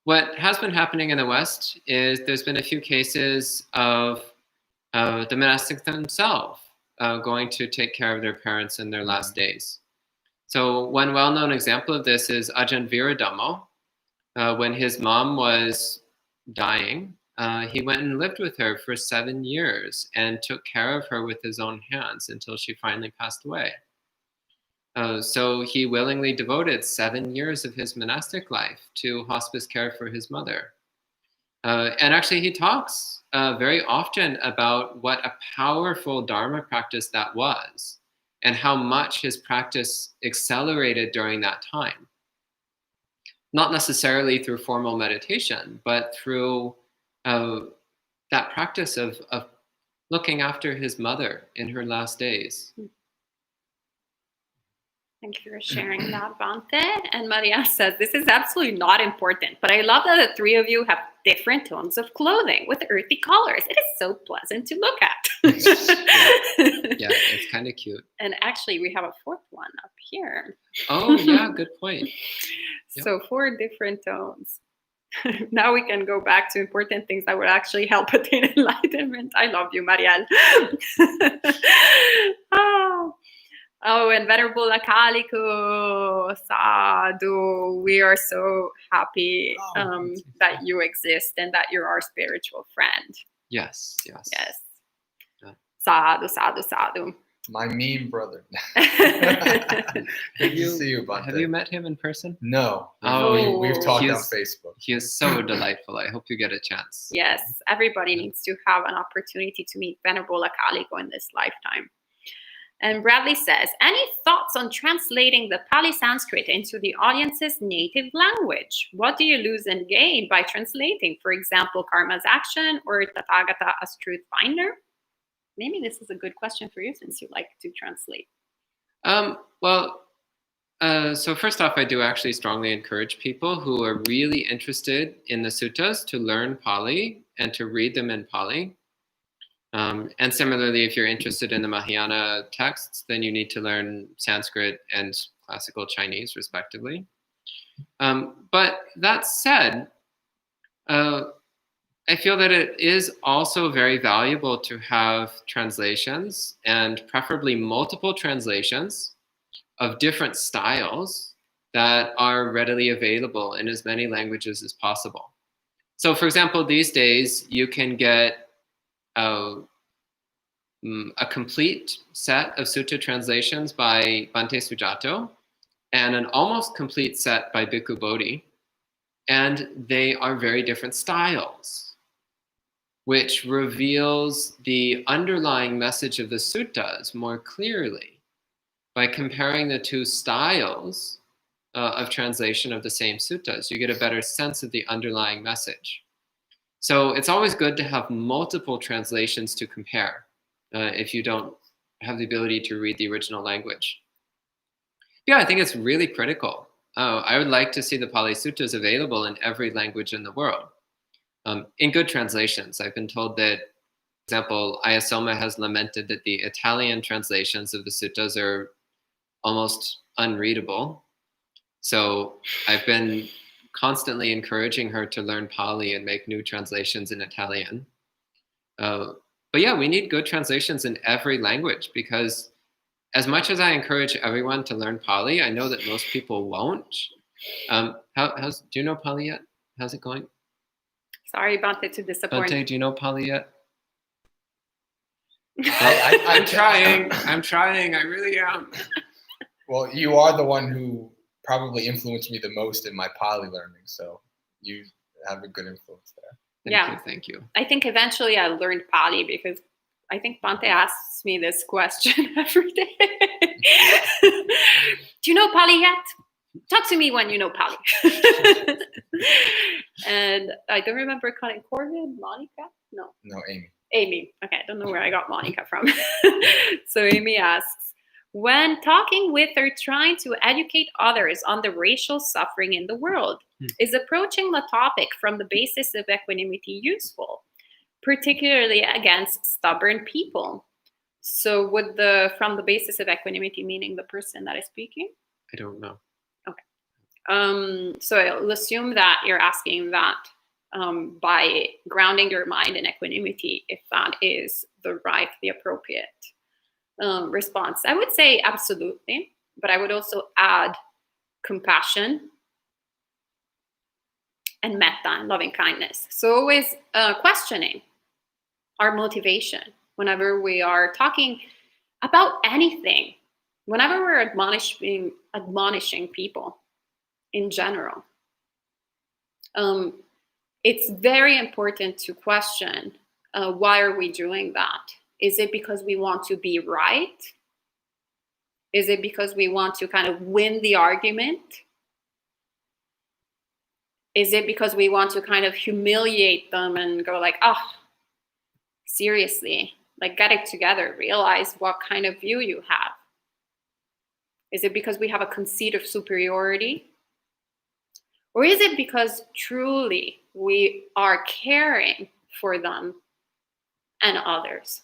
What has been happening in the West is there's been a few cases of the monastics themselves going to take care of their parents in their last days. So one well-known example of this is Ajahn Viradhammo. When his mom was dying, he went and lived with her for 7 years and took care of her with his own hands until she finally passed away. So he willingly devoted 7 years of his monastic life to hospice care for his mother. And actually he talks very often about what a powerful Dharma practice that was and how much his practice accelerated during that time. Not necessarily through formal meditation, but through that practice of looking after his mother in her last days. Thank you for sharing that, Bhante. And Maria says, this is absolutely not important, but I love that the three of you have different tones of clothing with earthy colors. It is so pleasant to look at. Yeah, it's kind of cute. And actually, we have a fourth one up here. Oh, yeah, good point. So 4 different tones. Now we can go back to important things that would actually help attain enlightenment. I love you, Marielle. Oh, and Venerable Akaliko, Sadhu, we are so happy that you exist and that you're our spiritual friend. Yes. Yes. Yeah. Sadhu, sadhu, sadhu. My meme brother. Good to see you, Bhante. Have you met him in person? No. Oh, we've talked on Facebook. He is so delightful. I hope you get a chance. Yes, everybody needs to have an opportunity to meet Venerable Akaliko in this lifetime. And Bradley says, any thoughts on translating the Pali Sanskrit into the audience's native language? What do you lose and gain by translating? For example, karma's action or Tathagata as truth finder? Maybe this is a good question for you since you like to translate. So first off, I do actually strongly encourage people who are really interested in the suttas to learn Pali and to read them in Pali. And similarly, if you're interested in the Mahayana texts, then you need to learn Sanskrit and classical Chinese, respectively. But that said, I feel that it is also very valuable to have translations, and preferably multiple translations of different styles that are readily available in as many languages as possible. So for example, these days you can get a complete set of sutta translations by Bhante Sujato and an almost complete set by Bhikkhu Bodhi, and they are very different styles, which reveals the underlying message of the suttas more clearly. By comparing the two styles, of translation of the same suttas. You get a better sense of the underlying message. So it's always good to have multiple translations to compare if you don't have the ability to read the original language. Yeah, I think it's really critical. I would like to see the Pali Suttas available in every language in the world. In good translations, I've been told that, for example, Ayya Soma has lamented that the Italian translations of the suttas are almost unreadable. So I've been constantly encouraging her to learn Pali and make new translations in Italian. But yeah, we need good translations in every language, because as much as I encourage everyone to learn Pali, I know that most people won't. Do you know Pali yet? How's it going? Sorry, Bhante, to disappoint. Bhante, do you know Pali yet? I'm trying. I'm trying. I really am. Well, you are the one who probably influenced me the most in my Pali learning, so you have a good influence there. Thank you. I think eventually I learned Pali because I think Bhante asks me this question every day. Do you know Pali yet? Talk to me when you know Pali. And I don't remember calling Corbin, Monica? No, Amy. Amy. Okay, I don't know where I got Monica from. So Amy asks, when talking with or trying to educate others on the racial suffering in the world, is approaching the topic from the basis of equanimity useful, particularly against stubborn people? So would from the basis of equanimity meaning the person that is speaking? I don't know. Okay. So I'll assume that you're asking that by grounding your mind in equanimity, if that is the appropriate response. I would say absolutely, but I would also add compassion and metta and loving kindness. So always questioning our motivation whenever we are talking about anything, whenever we're admonishing people in general. It's very important to question, why are we doing that? Is it because we want to be right? Is it because we want to kind of win the argument? Is it because we want to kind of humiliate them and go like, oh, seriously, like get it together, realize what kind of view you have? Is it because we have a conceit of superiority? Or is it because truly we are caring for them and others?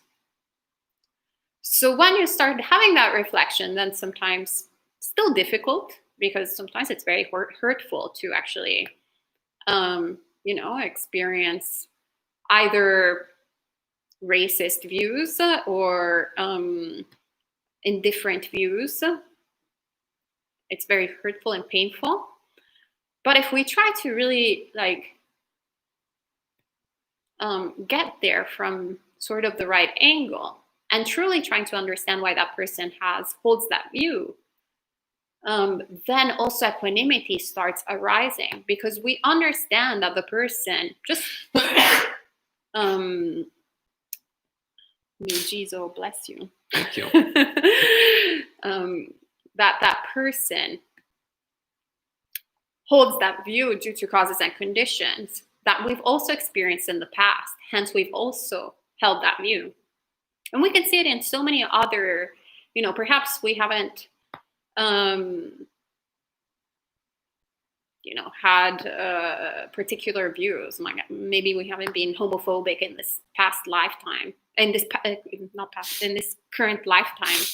So when you start having that reflection, then sometimes still difficult, because sometimes it's very hurtful to actually, experience either racist views or indifferent views. It's very hurtful and painful. But if we try to really get there from sort of the right angle and truly trying to understand why that person holds that view, then also equanimity starts arising, because we understand that the person just may Jesus bless you. Thank you. That person holds that view due to causes and conditions that we've also experienced in the past. Hence, we've also held that view. And we can see it in so many other, perhaps we haven't, had particular views. Maybe we haven't been homophobic in this past lifetime, in this current lifetime.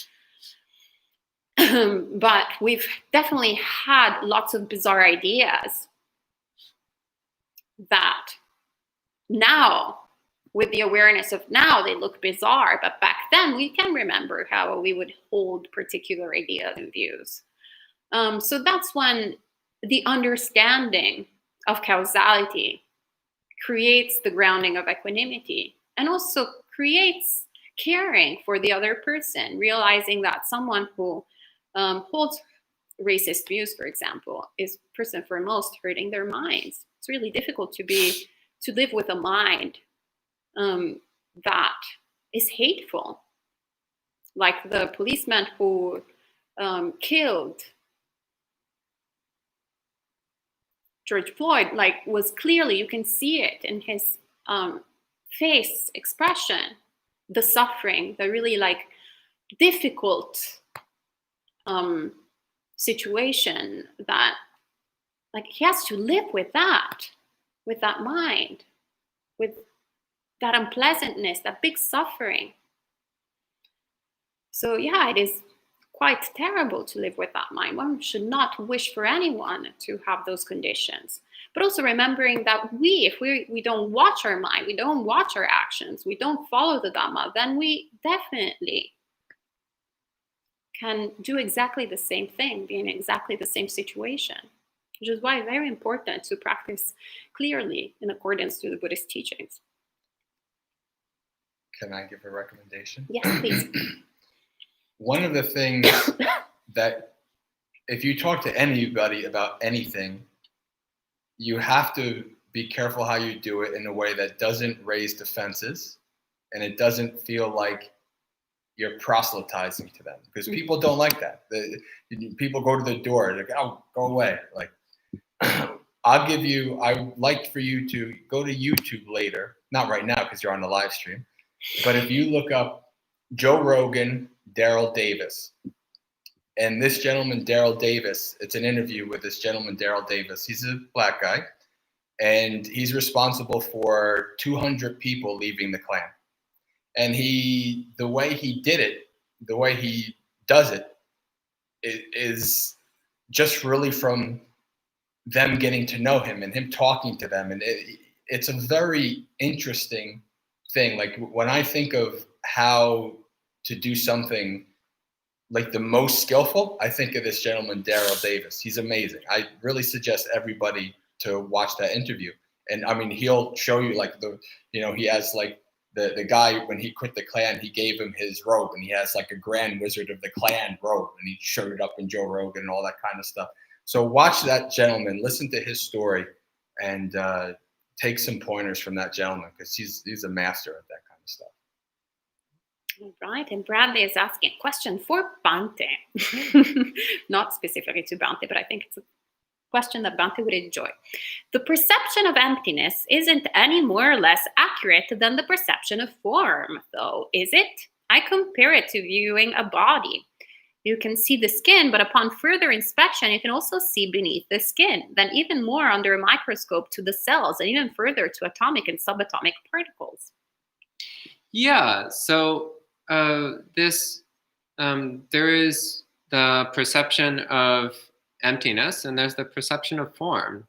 But we've definitely had lots of bizarre ideas that now, with the awareness of now, they look bizarre. But back then, we can remember how we would hold particular ideas and views. So that's when the understanding of causality creates the grounding of equanimity, and also creates caring for the other person, realizing that someone who holds racist views, for example, is first and foremost hurting their minds. It's really difficult to live with a mind that is hateful, like the policeman who killed George Floyd, like, was clearly, you can see it in his face expression, the suffering, the really like difficult situation that, like, he has to live with that mind, with that unpleasantness, that big suffering. So yeah, it is quite terrible to live with that mind. One should not wish for anyone to have those conditions. But also remembering that if we don't watch our mind, we don't watch our actions, we don't follow the Dhamma, then we definitely can do exactly the same thing, be in exactly the same situation. Which is why it's very important to practice clearly in accordance to the Buddhist teachings. Can I give a recommendation? Yes, please. One of the things that, if you talk to anybody about anything, you have to be careful how you do it in a way that doesn't raise defenses and it doesn't feel like you're proselytizing to them, because people don't like that. People go to the door, they're like, oh, go away. Like, I'd like for you to go to YouTube later, not right now because you're on the live stream, but if you look up Joe Rogan, Daryl Davis, and this gentleman, Daryl Davis, it's an interview with this gentleman, Daryl Davis. He's a black guy, and he's responsible for 200 people leaving the Klan. And the way he did it, the way he does it, is just really from them getting to know him and him talking to them. And it's a very interesting thing. Like, when I think of how to do something like the most skillful, I think of this gentleman, Daryl Davis. He's amazing. I really suggest everybody to watch that interview. And I mean, he'll show you like he has like the guy, when he quit the Klan, he gave him his robe, and he has like a Grand Wizard of the Klan robe, and he showed it up in Joe Rogan and all that kind of stuff. So watch that gentleman, listen to his story, and take some pointers from that gentleman, because he's a master at that kind of stuff. All right, and Bradley is asking a question for Bhante. Not specifically to Bhante, but I think it's a question that Bhante would enjoy. The perception of emptiness isn't any more or less accurate than the perception of form, though, is it? I compare it to viewing a body. You can see the skin, but upon further inspection, you can also see beneath the skin, then even more under a microscope to the cells, and even further to atomic and subatomic particles. Yeah, so there is the perception of emptiness, and there's the perception of form.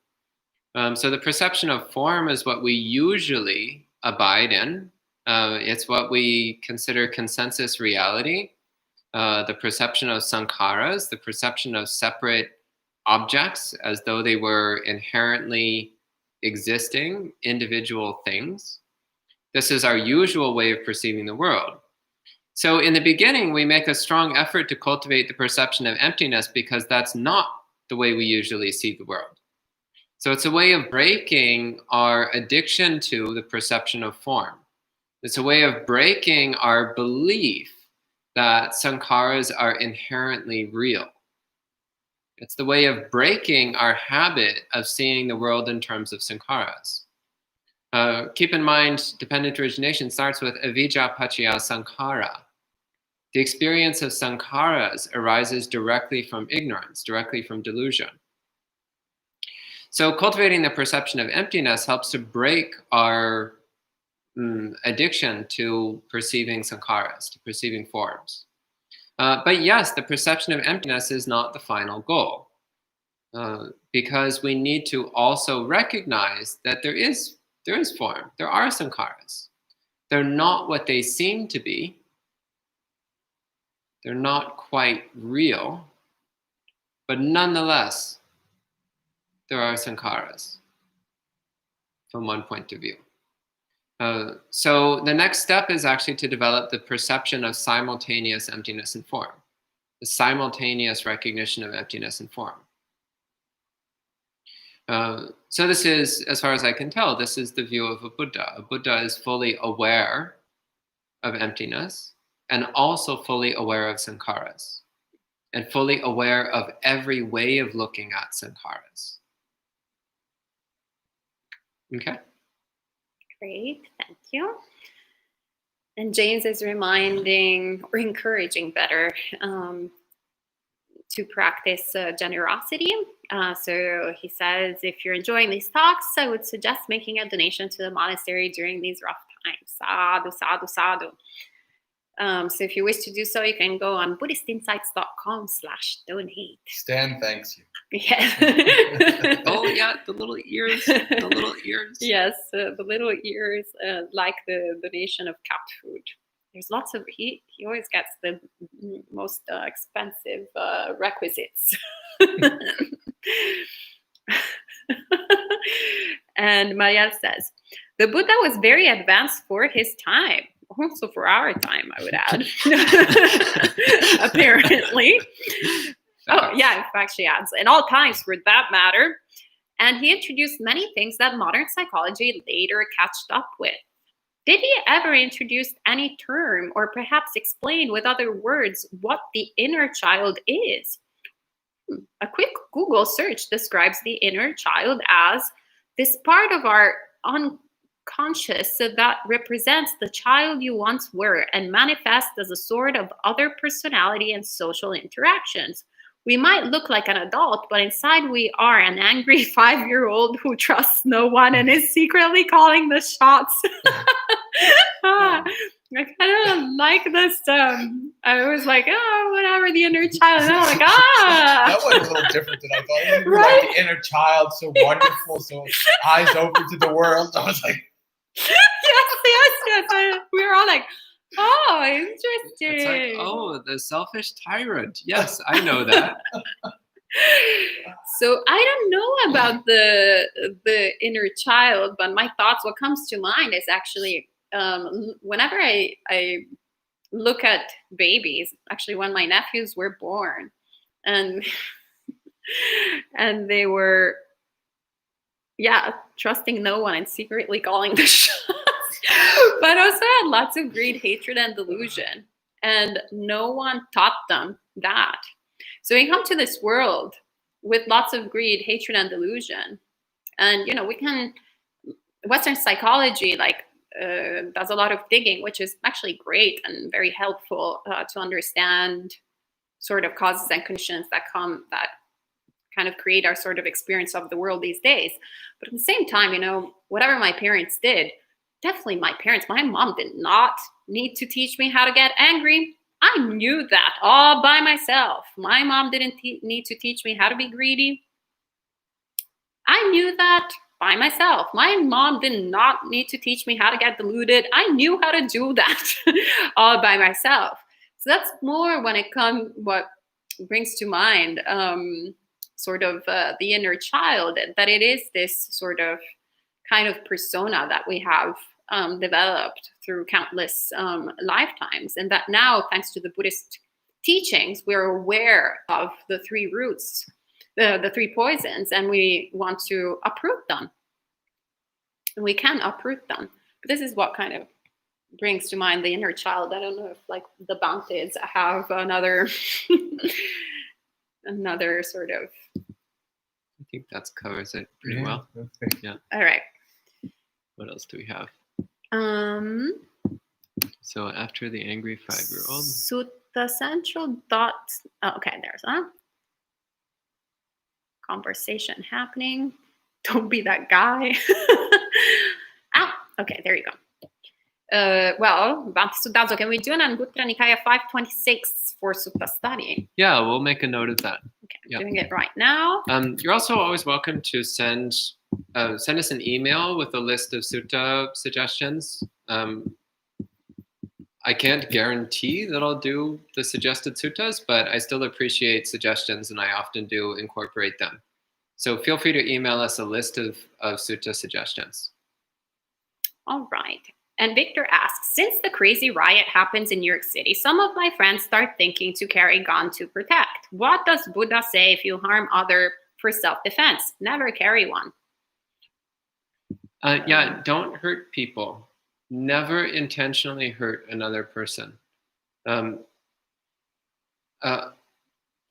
So the perception of form is what we usually abide in. It's what we consider consensus reality. The perception of sankharas, the perception of separate objects as though they were inherently existing individual things. This is our usual way of perceiving the world. So in the beginning, we make a strong effort to cultivate the perception of emptiness because that's not the way we usually see the world. So it's a way of breaking our addiction to the perception of form. It's a way of breaking our belief that sankharas are inherently real. It's the way of breaking our habit of seeing the world in terms of sankharas. Keep in mind, dependent origination starts with avijja paccaya sankhara. The experience of sankharas arises directly from ignorance, directly from delusion. So cultivating the perception of emptiness helps to break our addiction to perceiving sankharas, to perceiving forms. But yes, the perception of emptiness is not the final goal, because we need to also recognize that there is form. There are sankharas. They're not what they seem to be. They're not quite real, but nonetheless, there are sankharas from one point of view. So the next step is actually to develop the perception of simultaneous emptiness and form, the simultaneous recognition of emptiness and form. So this is, as far as I can tell, this is the view of a Buddha. A Buddha is fully aware of emptiness and also fully aware of sankharas and fully aware of every way of looking at sankharas. Okay. Great, thank you. And James is reminding or encouraging better to practice generosity. So he says, if you're enjoying these talks, I would suggest making a donation to the monastery during these rough times. Sadhu, sadhu, sadhu. So if you wish to do so, you can go on buddhistinsights.com/donate. Stan thanks you. Yes. Oh yeah, the little ears, the little ears. Yes, the little ears, like the donation of cat food. There's lots of, he always gets the most expensive requisites. And Maria says, the Buddha was very advanced for his time. Also for our time, I would add. Apparently. Oh, yeah, in fact, she adds, in all times for that matter. And he introduced many things that modern psychology later catched up with. Did he ever introduce any term or perhaps explain with other words what the inner child is? A quick Google search describes the inner child as this part of our unconscious that represents the child you once were and manifests as a sort of other personality and social interactions. We might look like an adult, but inside we are an angry 5-year-old who trusts no one and is secretly calling the shots. I kind of like this. I was like, oh, whatever, the inner child. And I'm like, That was a little different than I thought. You were Right? like the inner child, so wonderful, so eyes open to the world. I was like, yes. We were all like, oh, interesting. It's like, oh, the selfish tyrant. Yes, I know that. So I don't know about the inner child, but my thoughts, what comes to mind is actually whenever I look at babies, actually when my nephews were born, and and they were, trusting no one and secretly calling the shots, but also had lots of greed, hatred, and delusion, and no one taught them that. So we come to this world with lots of greed, hatred, and delusion. And, we can, Western psychology, does a lot of digging, which is actually great and very helpful to understand sort of causes and conditions that kind of create our sort of experience of the world these days. But at the same time, whatever my parents did, definitely my mom did not need to teach me how to get angry. I knew that all by myself. My mom didn't need to teach me how to be greedy. I knew that by myself. My mom did not need to teach me how to get deluded. I knew how to do that all by myself. So that's more when it comes, what brings to mind sort of the inner child, that it is this sort of kind of persona that we have developed through countless lifetimes, and that now, thanks to the Buddhist teachings, we're aware of the three roots, the three poisons, and we want to uproot them. And we can uproot them. But this is what kind of brings to mind the inner child. I don't know if the Bhantes have another sort of. I think that covers it pretty well. Yeah. All right. What else do we have? So after the angry 5-year-old. So the central dot. Oh, okay, there's a conversation happening. Don't be that guy. Okay, there you go. Well, Bhante Suddhaso, can we do an Anguttara Nikaya 526 for Sutta study? Yeah, we'll make a note of that. Okay, I'm doing it right now. You're also always welcome to send us an email with a list of sutta suggestions. I can't guarantee that I'll do the suggested suttas, but I still appreciate suggestions, and I often do incorporate them. So feel free to email us a list of sutta suggestions. All right. And Victor asks, since the crazy riot happens in New York City, some of my friends start thinking to carry gun to protect. What does Buddha say if you harm other for self-defense? Never carry one. Don't hurt people. Never intentionally hurt another person.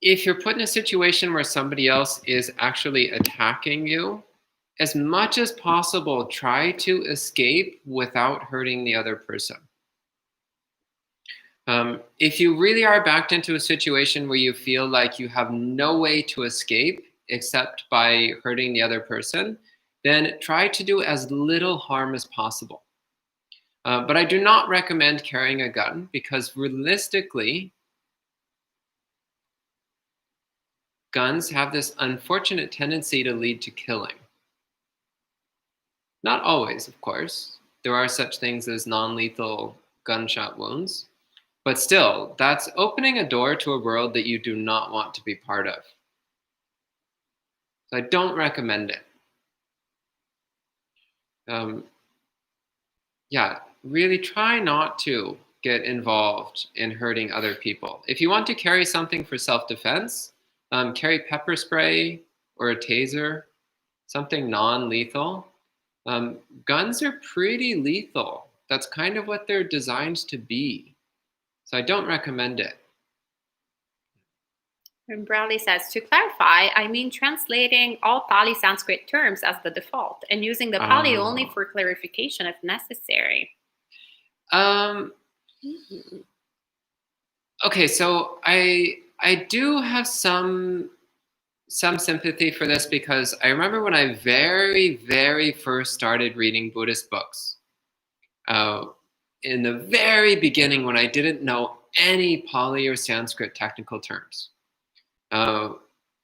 If you're put in a situation where somebody else is actually attacking you, as much as possible, try to escape without hurting the other person. If you really are backed into a situation where you feel like you have no way to escape except by hurting the other person, then try to do as little harm as possible. But I do not recommend carrying a gun because realistically, guns have this unfortunate tendency to lead to killing. Not always, of course. There are such things as non-lethal gunshot wounds. But still, that's opening a door to a world that you do not want to be part of. So I don't recommend it. Really try not to get involved in hurting other people. If you want to carry something for self-defense, carry pepper spray or a taser, something non-lethal. Guns are pretty lethal. That's kind of what they're designed to be. So I don't recommend it. And Bradley says, to clarify, I mean translating all Pali Sanskrit terms as the default and using the Pali only for clarification if necessary. Okay, so I do have some sympathy for this because I remember when I very, very first started reading Buddhist books. In the very beginning, when I didn't know any Pali or Sanskrit technical terms. I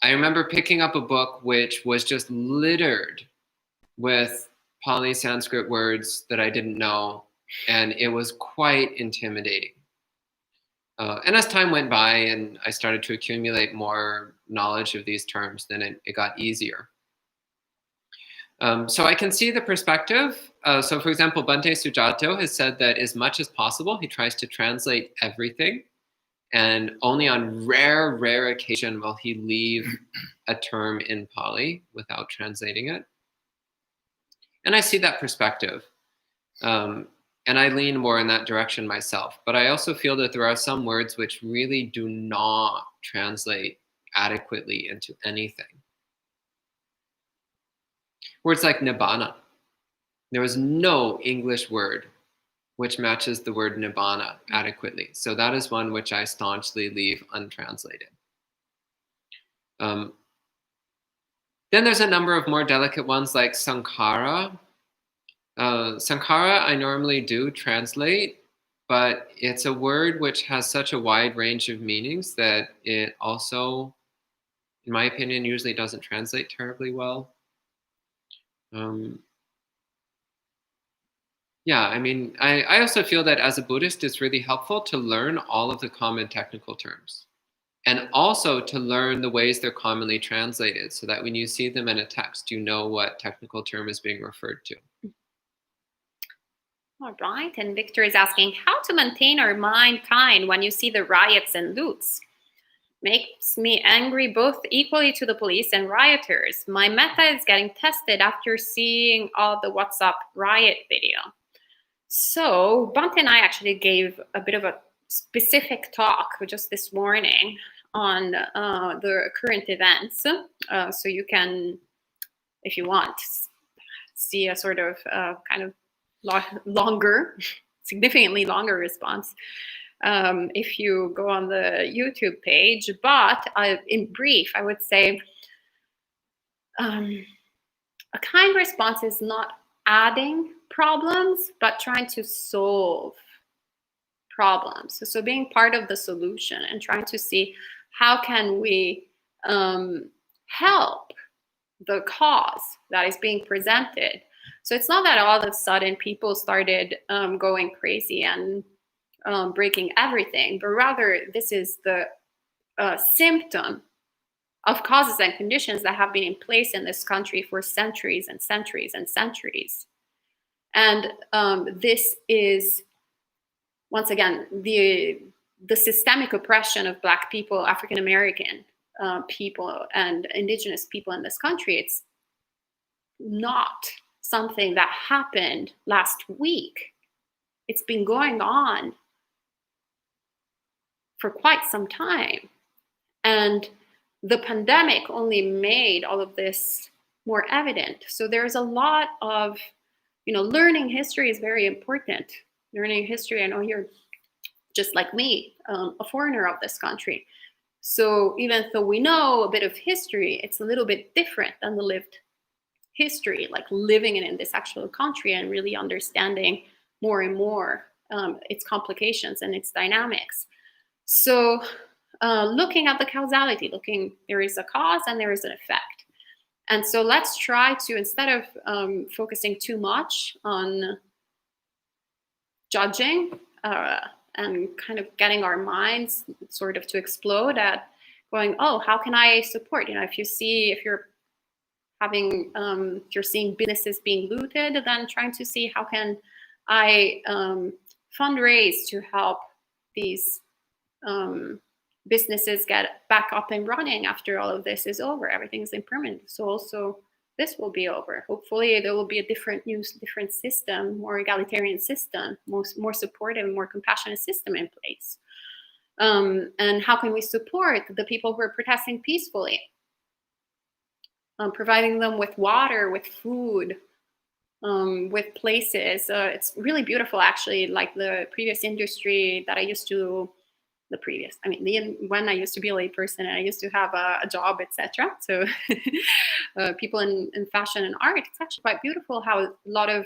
remember picking up a book which was just littered with Pali Sanskrit words that I didn't know, and it was quite intimidating. And as time went by and I started to accumulate more knowledge of these terms, then it got easier. So I can see the perspective. So for example, Bhante Sujato has said that as much as possible, he tries to translate everything. And only on rare occasion will he leave a term in Pali without translating it. And I see that perspective. And I lean more in that direction myself. But I also feel that there are some words which really do not translate adequately into anything. Words like nibbana. There is no English word which matches the word nibbana adequately. So that is one which I staunchly leave untranslated. Then there's a number of more delicate ones like sankhara. Sankhara I normally do translate, but it's a word which has such a wide range of meanings that it also, in my opinion, usually doesn't translate terribly well. I also feel that as a Buddhist, it's really helpful to learn all of the common technical terms and also to learn the ways they're commonly translated so that when you see them in a text, you know what technical term is being referred to. All right. And Victor is asking how to maintain our mind kind when you see the riots and loots. Makes me angry both equally to the police and rioters. My metta is getting tested after seeing all the WhatsApp riot video. So Bhante and I actually gave a bit of a specific talk just this morning on the current events. So you can, if you want, see a sort of kind of longer, significantly longer response if you go on the YouTube page. But in brief, I would say a kind response is not adding problems, but trying to solve problems. So being part of the solution and trying to see how can we help the cause that is being presented. So it's not that all of a sudden people started going crazy and breaking everything, but rather this is the symptom of causes and conditions that have been in place in this country for centuries and centuries and centuries. And this is, once again, the systemic oppression of Black people, African American people, and Indigenous people in this country. It's not something that happened last week. It's been going on for quite some time. And the pandemic only made all of this more evident. So there's a lot of, learning history is very important. Learning history, I know you're just like me, a foreigner of this country. So even though we know a bit of history, it's a little bit different than the lived history, like living in this actual country and really understanding more and more its complications and its dynamics. So looking at the causality, there is a cause and there is an effect. And so let's try to, instead of focusing too much on judging and kind of getting our minds sort of to explode at going, oh, how can I support? If you're seeing businesses being looted, then trying to see how can I fundraise to help these businesses get back up and running after all of this is over. Everything's impermanent. So also this will be over. Hopefully there will be a different system, more egalitarian system, more supportive, more compassionate system in place. And how can we support the people who are protesting peacefully? Providing them with water, with food, with places. It's really beautiful, actually, like the previous industry that I used to, when I used to be a layperson and I used to have a job, etc. So people in fashion and art, it's actually quite beautiful how a lot of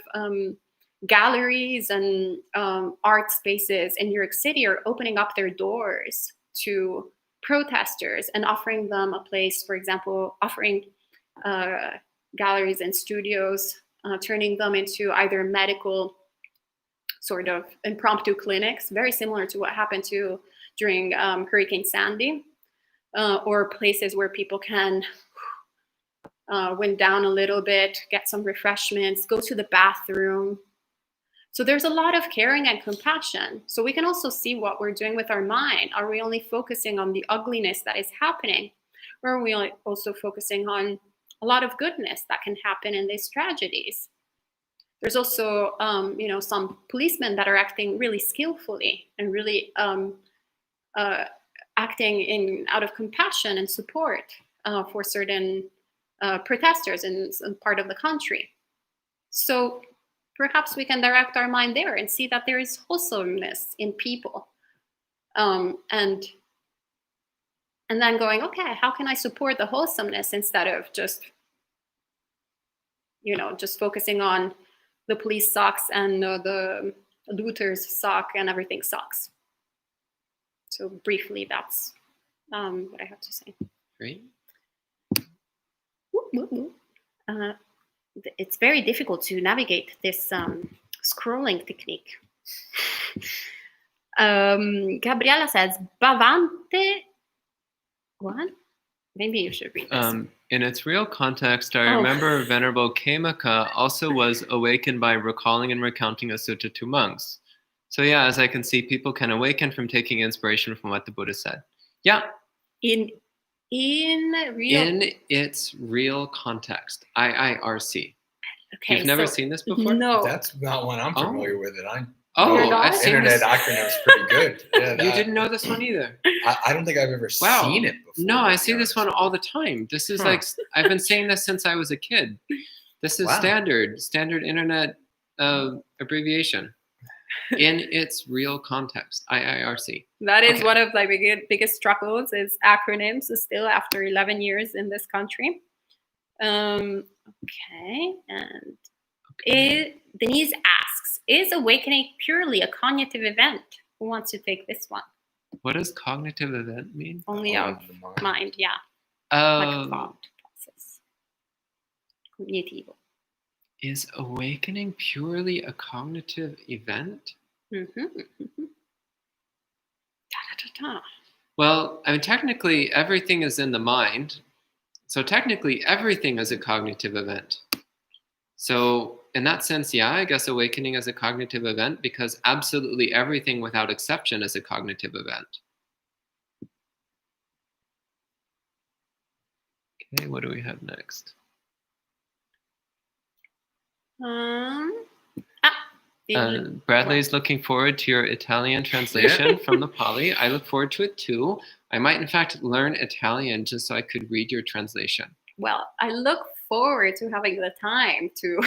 galleries and art spaces in New York City are opening up their doors to protesters and offering them a place, for example, offering galleries and studios, turning them into either medical sort of impromptu clinics, very similar to what happened during Hurricane Sandy, or places where people can wind down a little bit, get some refreshments, go to the bathroom. So there's a lot of caring and compassion. So we can also see what we're doing with our mind. Are we only focusing on the ugliness that is happening? Or are we also focusing on a lot of goodness that can happen in these tragedies? There's also, some policemen that are acting really skillfully and really acting out of compassion and support for certain protesters in some part of the country. So perhaps we can direct our mind there and see that there is wholesomeness in people, and then going, okay, how can I support the wholesomeness instead of just focusing on the police sucks and the looters suck and everything sucks. So briefly, that's what I have to say. Great. It's very difficult to navigate this scrolling technique. Gabriella says, Bhante. What? Maybe you should read this. In its real context, I remember Venerable Khemaka also was awakened by recalling and recounting a sutta to monks. So yeah, as I can see, people can awaken from taking inspiration from what the Buddha said. Yeah. In its real context. IIRC. Okay. You've never seen this before? No. That's not one I'm familiar with. I've seen internet this. acronym's pretty good. Yeah, You didn't know this one either. I don't think I've ever seen it before. No, I see this one all the time. This is like, I've been saying this since I was a kid. This is standard internet abbreviation. In its real context, IIRC. That is one of my biggest struggles is acronyms still after 11 years in this country. Okay, and Denise asks, is awakening purely a cognitive event? Who wants to take this one? What does cognitive event mean? Only of mind, yeah. Like a thought process. Cognitivo. Is awakening purely a cognitive event? Mm-hmm. Well, I mean, technically, everything is in the mind. So technically, everything is a cognitive event. So in that sense, yeah, I guess awakening is a cognitive event because absolutely everything without exception is a cognitive event. Okay, what do we have next? Bradley's looking forward to your Italian translation from the Pali. I look forward to it too. I might, in fact, learn Italian just so I could read your translation. Well, I look forward to having the time to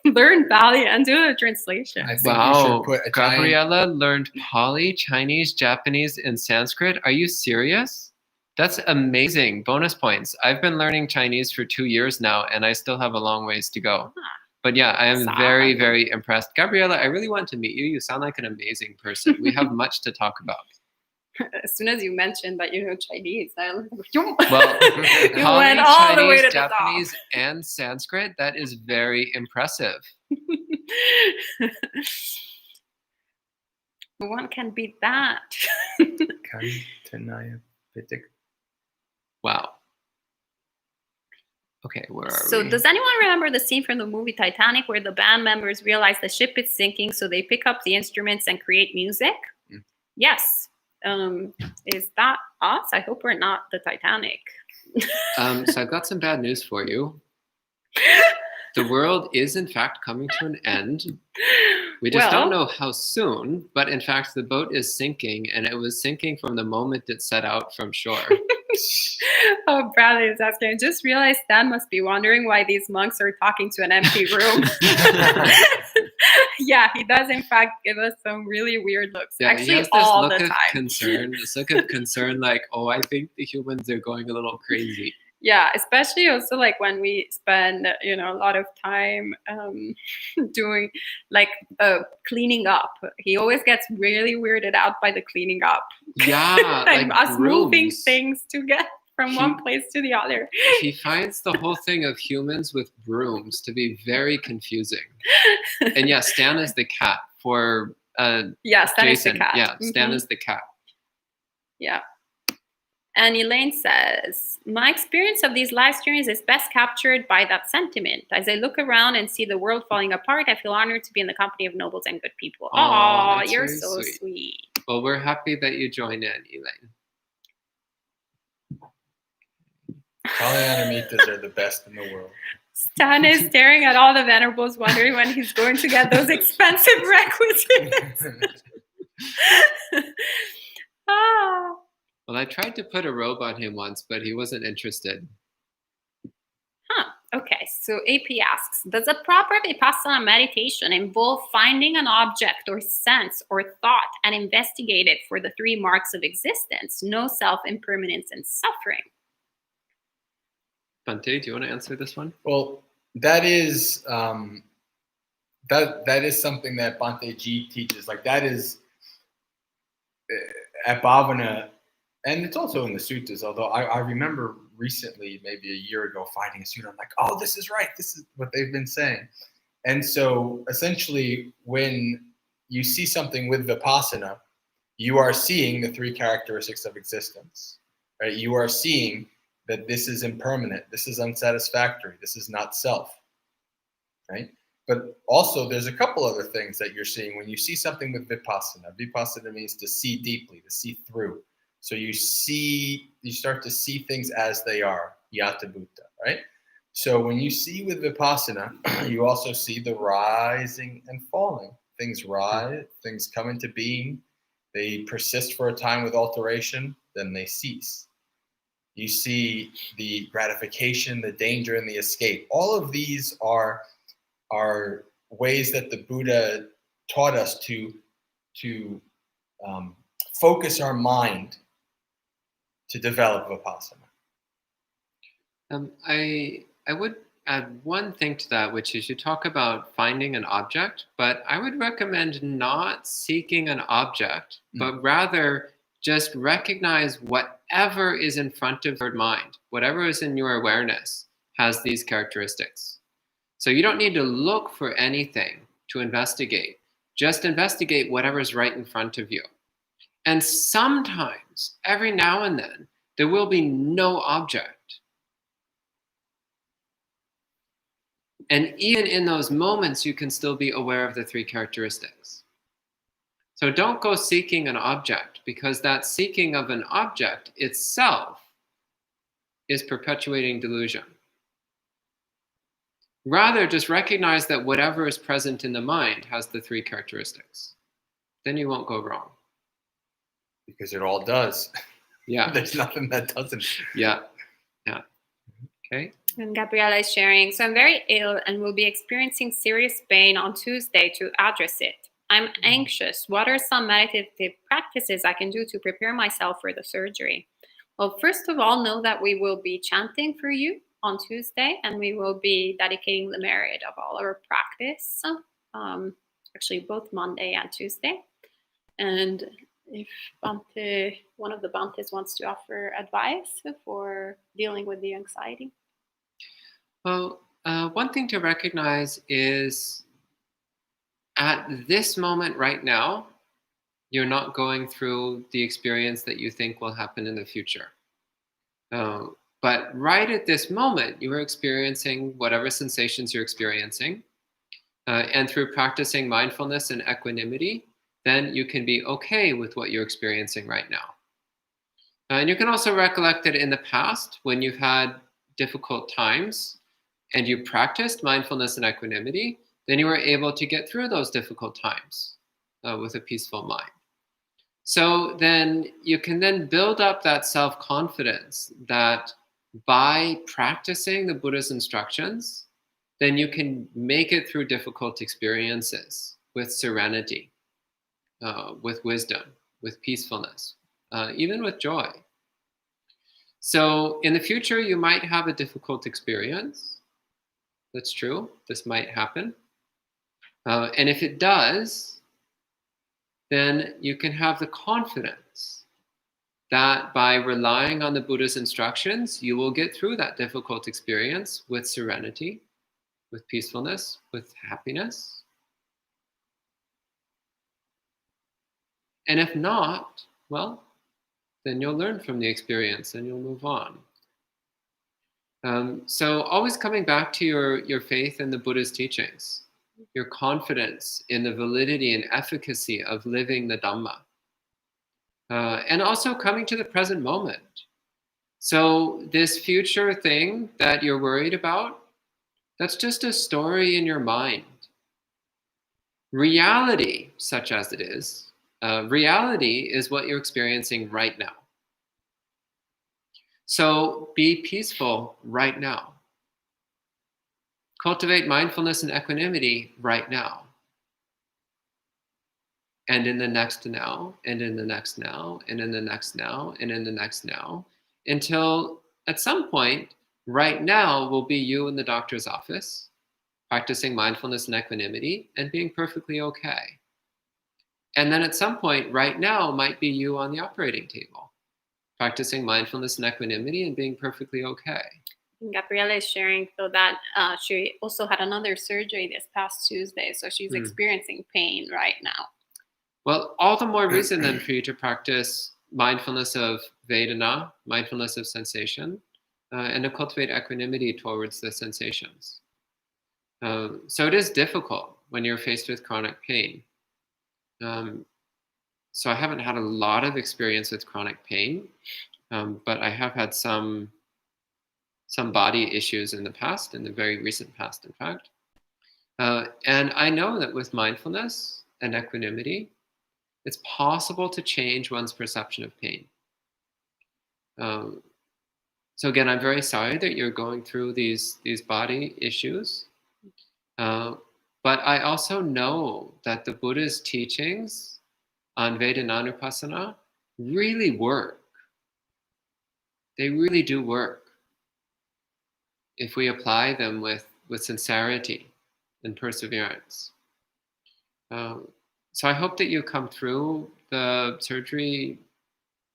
learn Pali and do the translation. I think Wow, we should put a giant, Gabriella learned Pali, Chinese, Japanese, and Sanskrit. Are you serious? That's amazing. Bonus points. I've been learning Chinese for 2 years now, and I still have a long ways to go. But yeah, I am very, very impressed. Gabriella, I really want to meet you. You sound like an amazing person. We have much to talk about. As soon as you mentioned that you know Chinese, Well, you Pali, went all the way Chinese, to the top. Japanese, and Sanskrit, that is very impressive. One can beat that. Wow. Okay, where are So we? does anyone remember the scene from the movie Titanic where the band members realize the ship is sinking, so they pick up the instruments and create music? Yes. Is that us? I hope we're not the Titanic. So I've got some bad news for you. The world is in fact coming to an end. We just don't know how soon, but in fact the boat is sinking, and it was sinking from the moment it set out from shore. Oh, Bradley is asking. I just realized Stan must be wondering why these monks are talking to an empty room. Yeah, he does in fact give us some really weird looks. Yeah, Actually, he has this all look the of time. concern, this look of concern, like, oh, I think the humans are going a little crazy. Yeah, especially also like when we spend, a lot of time doing like cleaning up. He always gets really weirded out by the cleaning up. Yeah, like us moving rooms. things to get from one place to the other. He finds the whole thing of humans with brooms to be very confusing. And yeah, Stan is the cat for Stan Jason. is the cat. Yeah, Stan is the cat. Yeah. And Elaine says, my experience of these life journeys is best captured by that sentiment. As I look around and see the world falling apart, I feel honored to be in the company of nobles and good people. Oh, you're so sweet. Well, we're happy that you joined in, Elaine. Kalyana are the best in the world. Stan is staring at all the venerables, wondering when he's going to get those expensive requisites. Ah. Well, I tried to put a robe on him once, but he wasn't interested. Okay, so AP asks, does a proper Vipassana meditation involve finding an object or sense or thought and investigate it for the 3 marks of existence, no self, impermanence, and suffering? Bhante, do you want to answer this one? Well, that is that is something that Bhante G teaches. Like that is at Bhavana, and it's also in the suttas. Although I remember recently, maybe a year ago, finding a sutta. I'm like, oh, this is right. This is what they've been saying. And so essentially, when you see something with Vipassana, you are seeing the 3 characteristics of existence. Right? You are seeing that this is impermanent, this is unsatisfactory, this is not self, right? But also there's a couple other things that you're seeing when you see something with Vipassana. Vipassana means to see deeply, to see through. So you start to see things as they are, yata bhuta, right? So when you see with Vipassana, you also see the rising and falling. Things rise, things come into being, they persist for a time with alteration, then they cease. You see the gratification, the danger, and the escape. All of these are ways that the Buddha taught us to focus our mind to develop Vipassana. I would add one thing to that, which is you talk about finding an object, but I would recommend not seeking an object, but rather just recognize whatever is in front of your mind, whatever is in your awareness has these characteristics. So you don't need to look for anything to investigate. Just investigate whatever's right in front of you. And sometimes, every now and then, there will be no object. And even in those moments, you can still be aware of the 3 characteristics. So don't go seeking an object, because that seeking of an object itself is perpetuating delusion. Rather, just recognize that whatever is present in the mind has the 3 characteristics. Then you won't go wrong. Because it all does. Yeah. There's nothing that doesn't. Yeah. Okay. And Gabriella is sharing, so I'm very ill and will be experiencing serious pain on Tuesday to address it. I'm anxious. What are some meditative practices I can do to prepare myself for the surgery? Well, first of all, know that we will be chanting for you on Tuesday, and we will be dedicating the merit of all our practice, actually both Monday and Tuesday. And if Bhante, one of the Bhantes wants to offer advice for dealing with the anxiety. Well, one thing to recognize is at this moment right now, you're not going through the experience that you think will happen in the future. But right at this moment, you are experiencing whatever sensations you're experiencing. And through practicing mindfulness and equanimity, then you can be okay with what you're experiencing right now. And you can also recollect that in the past, when you've had difficult times and you practiced mindfulness and equanimity, then you were able to get through those difficult times with a peaceful mind. So then you can then build up that self-confidence that by practicing the Buddha's instructions, then you can make it through difficult experiences with serenity, with wisdom, with peacefulness, even with joy. So in the future, you might have a difficult experience. That's true. This might happen. And if it does, then you can have the confidence that by relying on the Buddha's instructions, you will get through that difficult experience with serenity, with peacefulness, with happiness. And if not, well, then you'll learn from the experience and you'll move on. So always coming back to your faith in the Buddha's teachings, your confidence in the validity and efficacy of living the Dhamma. And also coming to the present moment. So this future thing that you're worried about, that's just a story in your mind. Reality, such as it is, reality is what you're experiencing right now. So be peaceful right now. Cultivate mindfulness and equanimity right now. And in the next now, and in the next now, and in the next now, and in the next now, until at some point, right now will be you in the doctor's office, practicing mindfulness and equanimity, and being perfectly okay. And then at some point, right now might be you on the operating table, practicing mindfulness and equanimity and being perfectly okay. Gabriella is sharing so that she also had another surgery this past Tuesday, so she's experiencing pain right now. Well, all the more reason then for you to practice mindfulness of Vedana, mindfulness of sensation, and to cultivate equanimity towards the sensations. So it is difficult when you're faced with chronic pain. So I haven't had a lot of experience with chronic pain, but I have had some body issues in the past, in the very recent past, in fact. And I know that with mindfulness and equanimity, it's possible to change one's perception of pain. So again, I'm very sorry that you're going through these body issues. But I also know that the Buddha's teachings on Vedananupassana really work. They really do work if we apply them with sincerity and perseverance. So I hope that you come through the surgery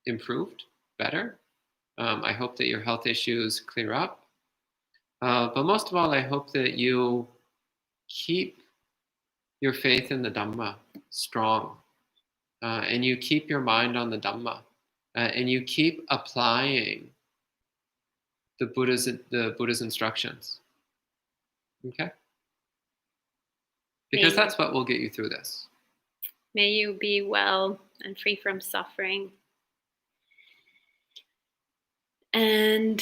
improved, better. I hope that your health issues clear up. But most of all, I hope that you keep your faith in the Dhamma strong. And you keep your mind on the Dhamma. And you keep applying the Buddha's instructions. Okay? Because that's what will get you through this. May you be well and free from suffering. And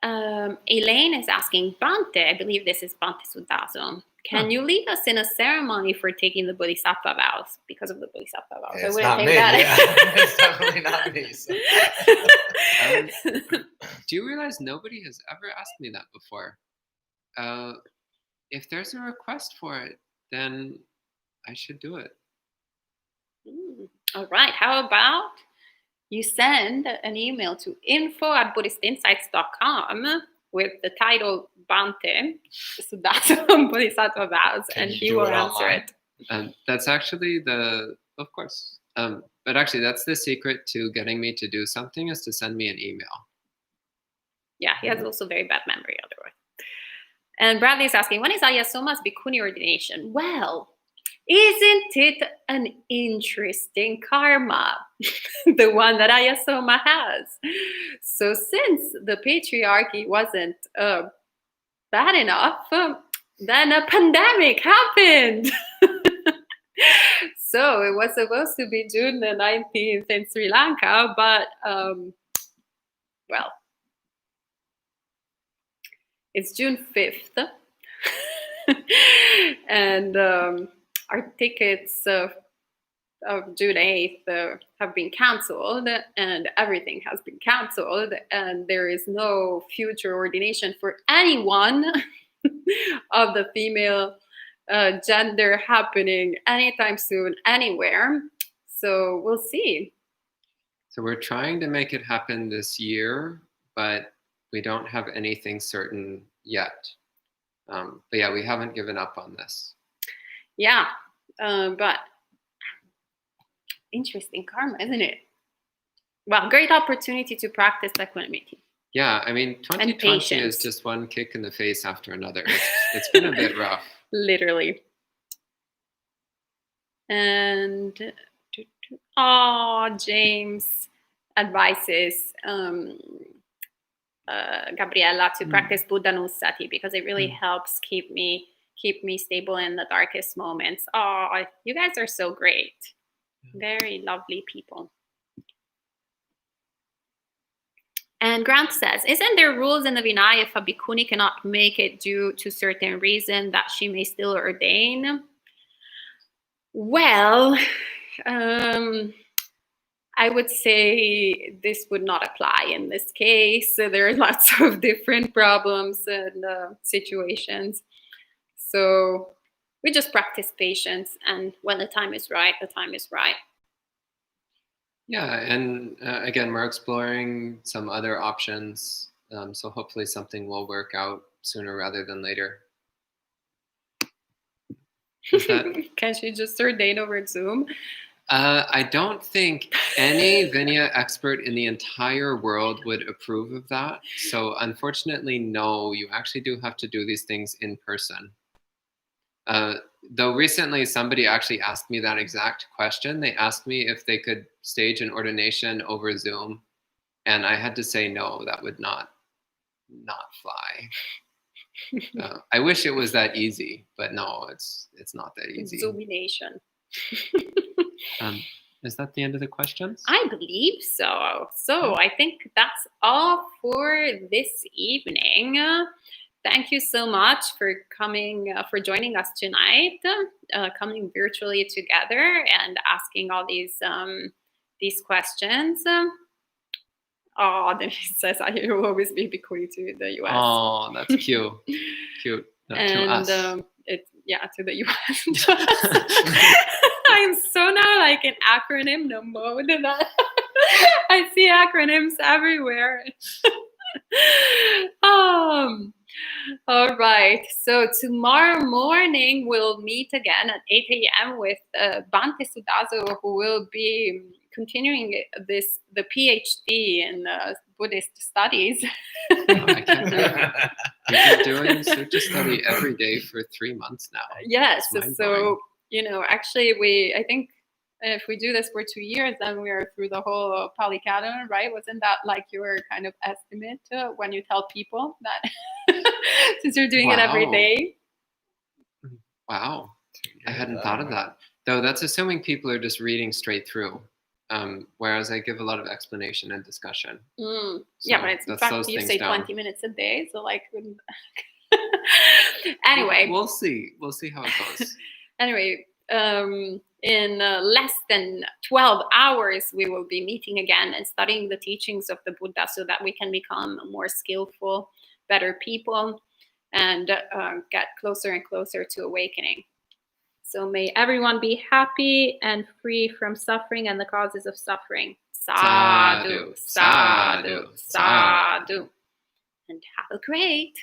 Elaine is asking, Bhante, I believe this is Bhante Suddhaso, can you lead us in a ceremony for taking the Bodhisattva vows? Because of the Bodhisattva vows. It's not me. Yeah. It's definitely not me. So. Do you realize nobody has ever asked me that before? If there's a request for it, then I should do it. All right. How about you send an email to info@buddhistinsights.com with the title Bhante, Suddhaso Bodhisattva Vows, and he will answer it. That's actually of course. But actually, that's the secret to getting me to do something, is to send me an email. Yeah, he has also very bad memory otherwise. And Bradley is asking, when is Ayya Soma's bhikkhuni ordination? Well, isn't it an interesting karma, the one that Ayya Soma has? So since the patriarchy wasn't bad enough, then a pandemic happened. So it was supposed to be June the 19th in Sri Lanka, but well, it's June 5th. And our tickets of June 8th have been canceled, and everything has been canceled, and there is no future ordination for anyone of the female gender happening anytime soon, anywhere. So we'll see. So we're trying to make it happen this year, but we don't have anything certain yet. But yeah, we haven't given up on this. Yeah, but interesting karma, isn't it? Well, great opportunity to practice equanimity. Yeah, I mean, 2020 is just one kick in the face after another. It's been a bit rough. Literally. And James advises Gabriella to practice Buddha Nusati, because it really helps keep me stable in the darkest moments. Oh, you guys are so great. Very lovely people. And Grant says, isn't there rules in the Vinaya if a bhikkhuni cannot make it due to certain reason that she may still ordain? Well, I would say this would not apply in this case. So there are lots of different problems and situations. So we just practice patience, and when the time is right, the time is right. Yeah, and again, we're exploring some other options, so hopefully something will work out sooner rather than later. Can she just ordain over Zoom? I don't think any Vinaya expert in the entire world would approve of that. So unfortunately, no, you actually do have to do these things in person. Though recently somebody actually asked me that exact question. They asked me if they could stage an ordination over Zoom, and I had to say no, that would not fly. I wish it was that easy, but no, it's not that easy. Zoomination. Is that the end of the questions? I believe so. So I think that's all for this evening. Thank you so much for coming, for joining us tonight, coming virtually together and asking all these questions. Oh, Denise says, I will always be bhikkhuni to the US. Oh, that's cute. Cute. And to us. To the US. I'm so now like in acronym mode. I see acronyms everywhere. All right. So tomorrow morning we'll meet again at 8 a.m. with Bhante Suddhaso, who will be continuing the PhD in Buddhist studies. I can't do it. We've been doing Sutta study every day for 3 months now. Yes. So, actually I think if we do this for 2 years, then we are through the whole Pali Canon, right? Wasn't that like your kind of estimate when you tell people that since you're doing it every day? Wow. I hadn't thought of that. Though that's assuming people are just reading straight through. Whereas I give a lot of explanation and discussion. So yeah, but it's in fact you say 20 minutes a day. So like, anyway. We'll see. We'll see how it goes. Anyway, in less than 12 hours, we will be meeting again and studying the teachings of the Buddha so that we can become more skillful, better people, and get closer and closer to awakening. So may everyone be happy and free from suffering and the causes of suffering. Sadhu, sadhu, sadhu. And have a great